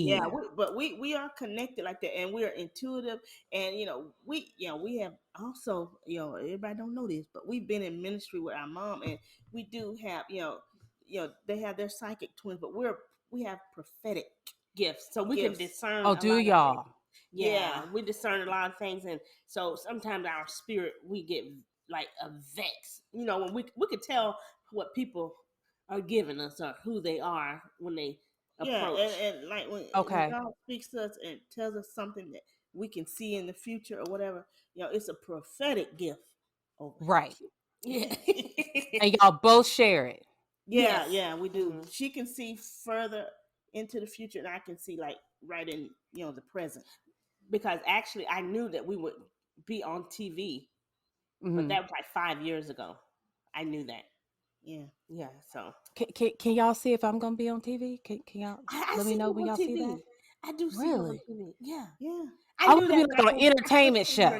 Speaker 6: Yeah,
Speaker 1: crazy.
Speaker 6: we are connected like that, and we're intuitive, and we have also everybody don't know this, but we've been in ministry with our mom, and we do have they have their psychic twins, but we have prophetic
Speaker 5: Gifts, so we can
Speaker 6: gifts.
Speaker 5: discern
Speaker 1: Oh,
Speaker 5: a
Speaker 1: do
Speaker 5: lot of things.
Speaker 1: y'all?
Speaker 5: Yeah,
Speaker 6: Yeah,
Speaker 5: we discern a lot of things, and so sometimes our spirit we get like a vex. When we could tell what people are giving us or who they are when they
Speaker 6: yeah,
Speaker 5: approach.
Speaker 6: and like when
Speaker 1: Okay.
Speaker 6: God speaks to us and tells us something that we can see in the future or whatever, it's a prophetic gift over
Speaker 1: Right.
Speaker 5: Yeah.
Speaker 1: And y'all both share it.
Speaker 6: Yeah,
Speaker 5: Yes.
Speaker 6: yeah, we do.
Speaker 5: Mhm.
Speaker 6: She can see further into the future, and I can see like right in the present.
Speaker 5: Because actually, I knew that we would be on TV But that was like 5 years ago. I knew that. Yeah. So
Speaker 1: Can y'all see if I'm gonna be on TV? Can y'all let me know when y'all see that?
Speaker 5: I do see you on TV. Yeah.
Speaker 1: I want to be like on an entertainment show.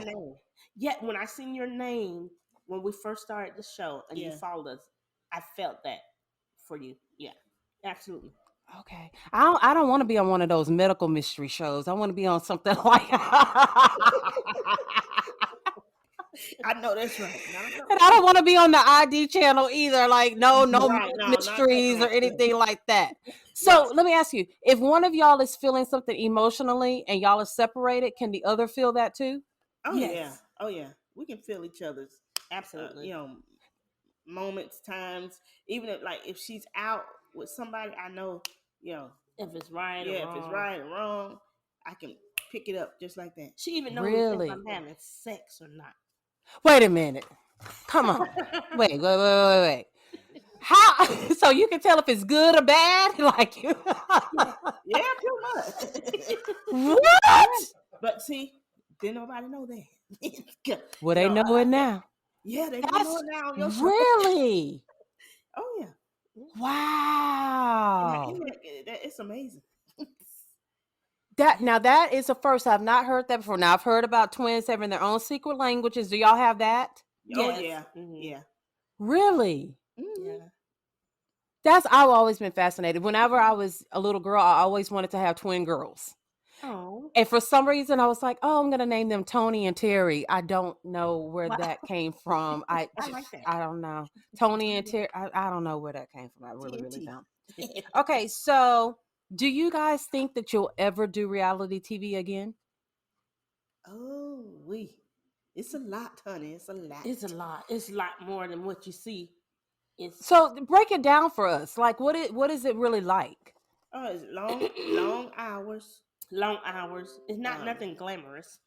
Speaker 5: Yeah, when I seen your name when we first started the show and you followed us, I felt that for you. Yeah, absolutely.
Speaker 1: Okay, I don't want to be on one of those medical mystery shows. I want to be on something like.
Speaker 5: I know that's right.
Speaker 1: And I don't want to be on the ID channel either. Like no
Speaker 5: Right, no,
Speaker 1: mysteries or anything like that. So let me ask you: if one of y'all is feeling something emotionally and y'all are separated, can the other feel that too?
Speaker 6: Oh yeah. Oh yeah. We can feel each other's
Speaker 5: absolutely.
Speaker 6: Moments, times. Even if she's out with somebody, I know,
Speaker 5: if it's right or wrong.
Speaker 6: If it's right or wrong, I can pick it up just like that.
Speaker 5: She even knows if I'm having sex or not.
Speaker 1: Wait a minute. Come on. Wait. How? So you can tell if it's good or bad? Like you?
Speaker 6: Yeah, too much.
Speaker 1: What?
Speaker 6: But see, didn't nobody know that.
Speaker 1: Well, they know it now.
Speaker 6: Yeah, they know it now on your show.
Speaker 1: Really?
Speaker 6: Oh yeah.
Speaker 1: Wow.
Speaker 6: It's amazing.
Speaker 1: That is a first. I've not heard that before. Now I've heard about twins having their own secret languages. Do y'all have that?
Speaker 6: Oh yeah. Mm-hmm. Yeah.
Speaker 1: Really?
Speaker 6: Mm-hmm. Yeah.
Speaker 1: I've always been fascinated. Whenever I was a little girl, I always wanted to have twin girls.
Speaker 5: Oh.
Speaker 1: And for some reason, I was like, "Oh, I'm gonna name them Tony and Terry." I don't know where that came from. I
Speaker 5: like that.
Speaker 1: I don't know. Tony and Terry. I don't know where that came from. I really don't. Okay, so do you guys think that you'll ever do reality TV again?
Speaker 6: Oh, it's a lot, honey. It's a lot.
Speaker 5: It's a lot. It's a lot more than what you see.
Speaker 1: So break it down for us. Like, what is it really like?
Speaker 6: Oh, it's long hours.
Speaker 5: Long hours. It's not nothing glamorous.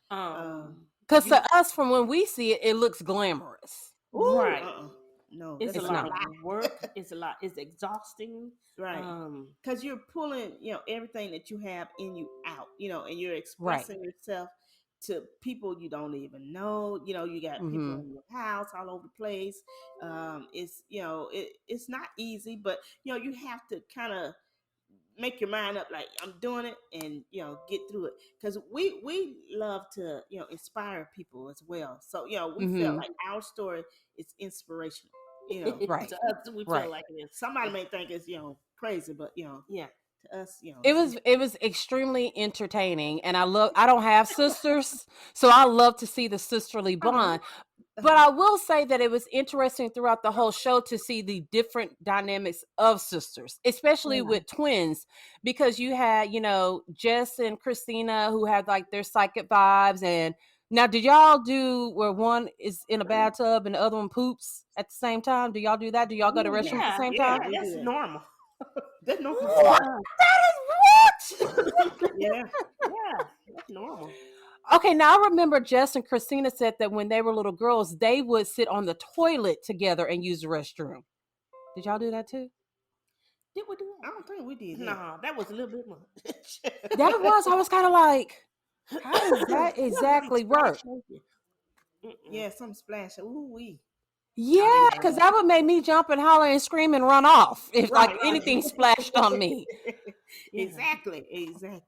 Speaker 1: Because to us, from when we see it, it looks glamorous.
Speaker 5: Ooh, right.
Speaker 6: No,
Speaker 5: it's a lot of work. It's a lot. It's exhausting.
Speaker 6: Right. Because you're pulling, everything that you have in you out, and you're expressing yourself to people you don't even know. You got people in your house all over the place. It's it's not easy, but you have to kind of make your mind up, like I'm doing it, and get through it, because we love to inspire people as well. So we feel like our story is inspirational.
Speaker 1: Right.
Speaker 5: To us, we feel like it is.
Speaker 6: Somebody may think it's crazy, but to us,
Speaker 1: it was extremely entertaining, and I don't have sisters, so I love to see the sisterly bond. But I will say that it was interesting throughout the whole show to see the different dynamics of sisters, especially with twins, because you had, Jess and Christina who had like their psychic vibes. And now, did y'all do where one is in a bathtub and the other one poops at the same time? Do y'all do that? Do y'all go to the restroom at the same time?
Speaker 5: Yeah, that's normal.
Speaker 6: That's normal.
Speaker 1: What? That is what?
Speaker 5: Yeah, that's normal.
Speaker 1: Okay, now I remember Jess and Christina said that when they were little girls, they would sit on the toilet together and use the restroom. Did y'all do that too?
Speaker 5: Did we do that?
Speaker 6: I don't think we did.
Speaker 5: No, that was a little bit much.
Speaker 1: I was kind of like, how does that exactly work?
Speaker 6: Yeah, some splash. Ooh wee.
Speaker 1: Yeah, because that would make me jump and holler and scream and run off if anything splashed on me.
Speaker 6: Exactly.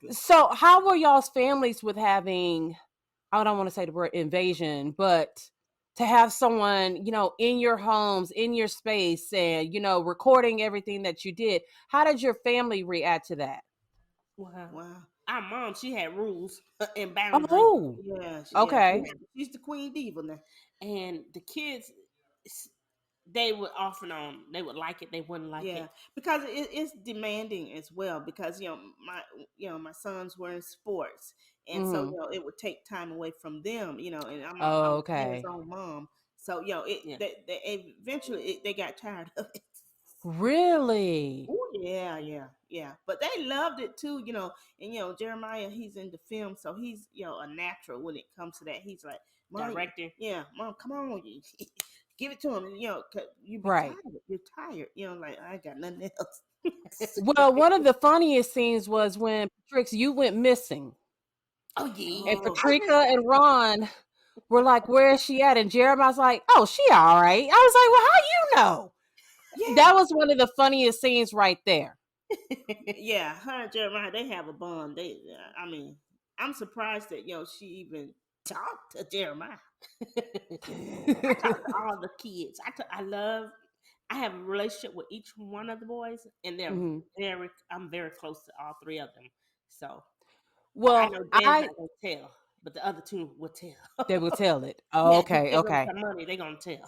Speaker 1: So how were y'all's families with having, I don't want to say the word invasion, but to have someone, in your homes, in your space, and, recording everything that you did? How did your family react to that?
Speaker 5: Wow. Our mom, she had rules and boundaries.
Speaker 1: Oh,
Speaker 6: yeah.
Speaker 1: Okay.
Speaker 6: She's the queen diva now.
Speaker 5: And the kids, they would off and on. They would like it. They wouldn't like it
Speaker 6: because it's demanding as well. Because my sons were in sports, and so it would take time away from them. And I'm a hands-on mom, so they eventually they got tired of it.
Speaker 1: Really?
Speaker 6: Oh yeah. But they loved it too. And Jeremiah, he's in the film, so he's a natural when it comes to that. He's like, Mom,
Speaker 5: director.
Speaker 6: Yeah, Mom, come on. Give it to him, you be
Speaker 1: right.
Speaker 6: tired. You're tired, like I got nothing else.
Speaker 1: Well, one of the funniest scenes was when Patrix, you went missing.
Speaker 5: Oh yeah.
Speaker 1: And Patrica and Ron were like, "Where is she at?" And Jeremiah's like, "Oh, she all right." I was like, "Well, how you know?"
Speaker 6: Yeah.
Speaker 1: That was one of the funniest scenes right there.
Speaker 6: Yeah, her and Jeremiah, they have a bond. I mean, I'm surprised that she even talked to Jeremiah. I talk to all the kids. I have a relationship with each one of the boys, and I'm very close to all three of them. So I
Speaker 1: Well,
Speaker 6: know Dan's not gonna tell, but the other two will tell.
Speaker 1: they will tell it. Oh,
Speaker 6: Yeah,
Speaker 1: okay,
Speaker 6: give them
Speaker 1: okay.
Speaker 6: some money, they gonna tell.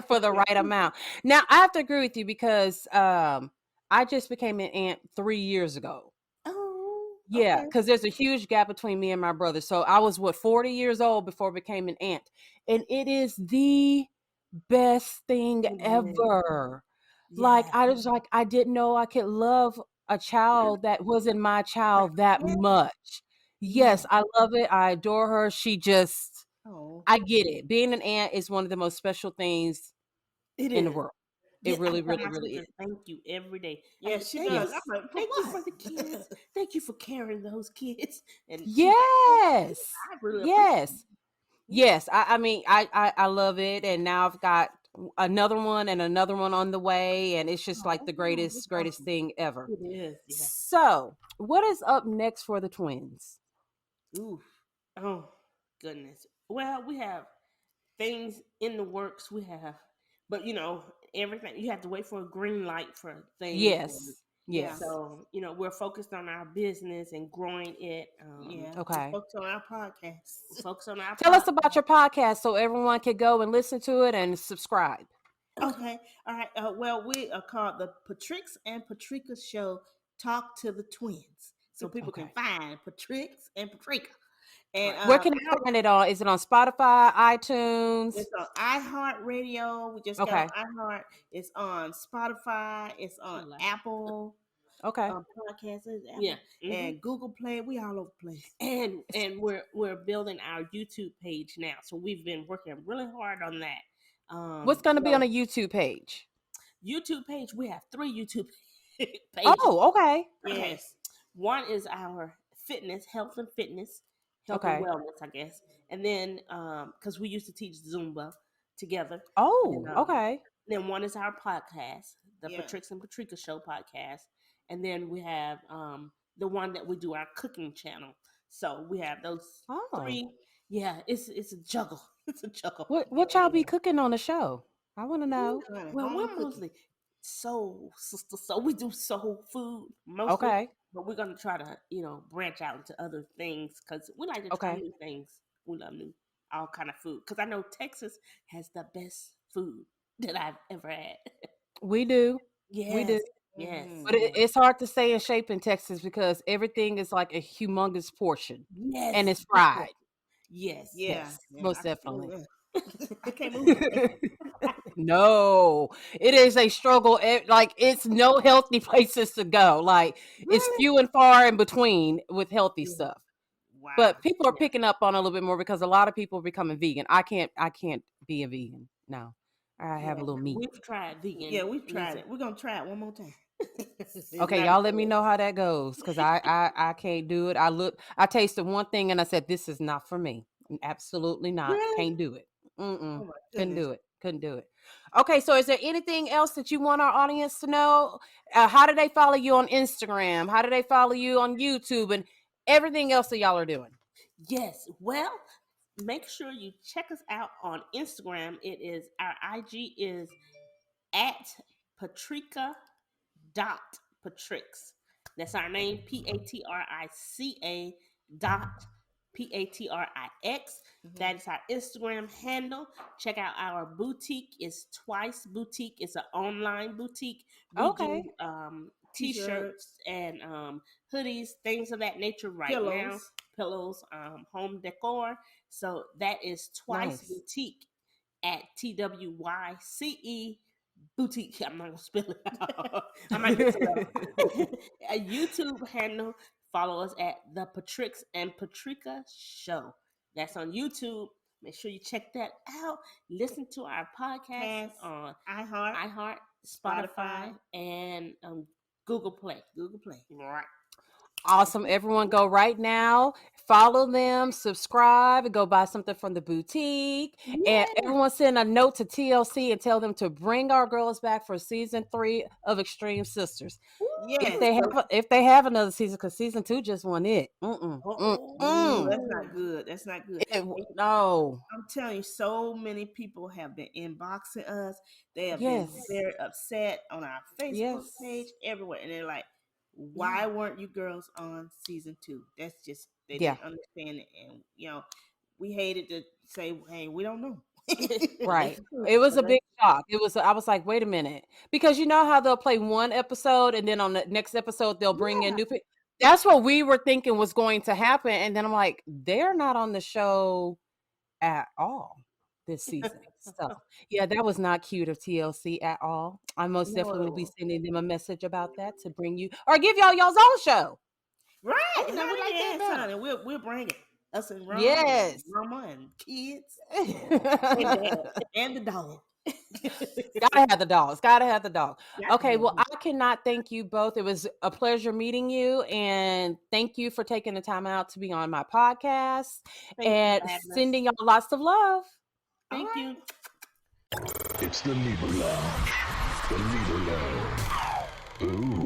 Speaker 1: For the right amount. Now, I have to agree with you because I just became an aunt 3 years ago.
Speaker 6: Oh,
Speaker 1: Yeah,
Speaker 6: okay.
Speaker 1: because there's a huge gap between me and my brother. So I was 40 years old before I became an aunt. And it is the best thing
Speaker 6: It is.
Speaker 1: ever. Like,
Speaker 6: Yeah.
Speaker 1: I was like, I didn't know I could love a child that wasn't my child that
Speaker 6: Yeah.
Speaker 1: much.
Speaker 6: Yeah.
Speaker 1: Yes, I love it. I adore her. She just,
Speaker 6: Oh,
Speaker 1: I get it. Being an aunt is one of the most special things
Speaker 6: it
Speaker 1: in the
Speaker 6: is.
Speaker 1: world.
Speaker 6: Yeah,
Speaker 1: It
Speaker 6: I
Speaker 1: really,
Speaker 6: tell
Speaker 1: really,
Speaker 6: my
Speaker 1: really
Speaker 6: sister
Speaker 1: is.
Speaker 6: thank you every day.
Speaker 5: Yeah,
Speaker 6: Like,
Speaker 5: she
Speaker 6: thank
Speaker 5: does.
Speaker 6: you.
Speaker 5: I'm like, for
Speaker 6: Thank you
Speaker 5: what?
Speaker 6: for the kids. Thank you for carrying those kids. And she's like,
Speaker 1: Yes.
Speaker 6: I really appreciate it.
Speaker 1: Yes. Yes. I mean, I love it. And now I've got another one and another one on the way. And it's just like the
Speaker 6: Oh, that's
Speaker 1: greatest
Speaker 6: awesome.
Speaker 1: thing ever.
Speaker 6: It is, yeah.
Speaker 1: So, what is up next for the twins?
Speaker 6: Ooh. Oh, goodness. Well, we have things in the works. But everything, you have to wait for a green light for things. And
Speaker 1: Yes.
Speaker 5: Yeah.
Speaker 1: Yes.
Speaker 6: so, we're focused on our business and growing it.
Speaker 5: Yeah.
Speaker 1: Okay.
Speaker 5: Focus on our podcast.
Speaker 6: Focus on our
Speaker 1: Tell us
Speaker 6: podcast.
Speaker 1: about your podcast so everyone can go and listen to it and subscribe.
Speaker 5: Okay. All right. Well, we are called the Patrix and Patrica Show. Talk to the twins, so people can
Speaker 1: Okay.
Speaker 5: find Patrix and Patrica. And
Speaker 1: Where can I find it on? Is it on Spotify, iTunes?
Speaker 5: it's on iHeartRadio. We just got
Speaker 1: Okay.
Speaker 5: on iHeart. It's on Spotify. It's on Apple
Speaker 1: Okay.
Speaker 5: Podcasts. Is it Apple?
Speaker 6: Yeah.
Speaker 5: And Google Play. We all over the place.
Speaker 6: And we're building our YouTube page now. So we've been working really hard on that.
Speaker 1: What's going to be on a YouTube page?
Speaker 6: YouTube page, we have 3 YouTube pages.
Speaker 1: Oh, okay.
Speaker 5: Yes.
Speaker 6: One is our health and fitness, health and
Speaker 1: Okay.
Speaker 6: wellness, I guess. And then because we used to teach Zumba together.
Speaker 1: Oh,
Speaker 6: And,
Speaker 1: okay.
Speaker 6: then one is our podcast, the
Speaker 5: Yeah.
Speaker 6: Patrix and Patrica Show podcast. And then we have the one that we do our cooking channel. So we have those
Speaker 1: Oh.
Speaker 6: 3. Yeah, it's a juggle. It's a juggle.
Speaker 1: What y'all be cooking on the show? I want to know.
Speaker 6: Well, we're mostly soul sister, so we do soul food mostly.
Speaker 1: Okay.
Speaker 6: But we're gonna try to, branch out into other things because we like to try
Speaker 1: Okay.
Speaker 6: new things. We love all kind of food because I know Texas has the best food that I've ever had.
Speaker 1: We do.
Speaker 6: Yes,
Speaker 1: We do.
Speaker 6: yes,
Speaker 1: But it's hard to stay in shape in Texas because everything is like a humongous portion
Speaker 6: yes,
Speaker 1: and it's fried.
Speaker 6: yes,
Speaker 5: Yeah.
Speaker 1: Yes,
Speaker 5: Yeah.
Speaker 1: most
Speaker 5: I can
Speaker 1: definitely.
Speaker 5: move it. I can't move it.
Speaker 1: No, it is a struggle. Like it's no healthy places to go. Like it's
Speaker 6: Really?
Speaker 1: few and far in between with healthy
Speaker 6: Yeah.
Speaker 1: stuff.
Speaker 5: Wow.
Speaker 1: But people are
Speaker 6: Yeah.
Speaker 1: picking up on a little bit more because a lot of people are becoming vegan. I can't be a vegan. No. I have a little meat.
Speaker 6: We've tried vegan.
Speaker 5: Yeah, we've tried it. We're gonna try it one more time.
Speaker 1: Okay,
Speaker 6: not
Speaker 1: y'all let
Speaker 6: good.
Speaker 1: me know how that goes because I can't do it. I tasted one thing and I said, this is not for me. Absolutely not.
Speaker 6: Really?
Speaker 1: Can't do it.
Speaker 5: Oh my
Speaker 1: Couldn't
Speaker 5: goodness.
Speaker 1: do it. Couldn't do it. Okay, so is there anything else that you want our audience to know? How do they follow you on Instagram? How do they follow you on YouTube and everything else that y'all are doing?
Speaker 6: Yes. Well, make sure you check us out on Instagram. It is our IG is at Patrica.Patrix. That's our name, Patrica dot Patrix. That is our Instagram handle. Check out our boutique. It's Twice Boutique. It's an online boutique. We
Speaker 1: Okay.
Speaker 6: do t-shirts and hoodies, things of that nature right now.
Speaker 5: Pillows.
Speaker 6: Pillows, home decor. So that is Twice
Speaker 1: Nice.
Speaker 6: Boutique at TWYCE Boutique. I'm not gonna spell it out. I might mix it up. A YouTube handle. Follow us at the Patrix and Patrica Show. That's on YouTube. Make sure you check that out. Listen to our podcast on
Speaker 5: iHeart,
Speaker 6: Spotify, and Google Play.
Speaker 5: Google Play.
Speaker 6: Right.
Speaker 1: Awesome. Everyone go right now. Follow them, subscribe, and go buy something from the boutique. And everyone send a note to TLC and tell them to bring our girls back for season 3 of Extreme Sisters.
Speaker 6: Yes.
Speaker 1: If they have another season, because season 2 just won it.
Speaker 6: That's not good. That's not good.
Speaker 1: No.
Speaker 6: I'm telling you, so many people have been inboxing us. They have been very upset on our Facebook page, everywhere. And they're like, why weren't you girls on season 2? That's just, they didn't understand it. And, you know, we hated to say, hey, we don't know.
Speaker 1: Right. It was a big shock. I was like, wait a minute. Because you know how they'll play one episode and then on the next episode they'll bring in new people. That's what we were thinking was going to happen. And then I'm like, they're not on the show at all this season. So yeah, that was not cute of TLC at all. I most definitely will be sending them a message about that to bring you or give y'all's own show.
Speaker 6: Right.
Speaker 1: We like that better.
Speaker 6: We'll bring it. Us and Rama, Rama and kids and the dog.
Speaker 1: Gotta have the dog. Okay, well, I cannot thank you both. It was a pleasure meeting you, and thank you for taking the time out to be on my podcast and sending y'all lots of love.
Speaker 6: Thank you.
Speaker 4: It's the Libra Lounge. The Libra Lounge. Ooh.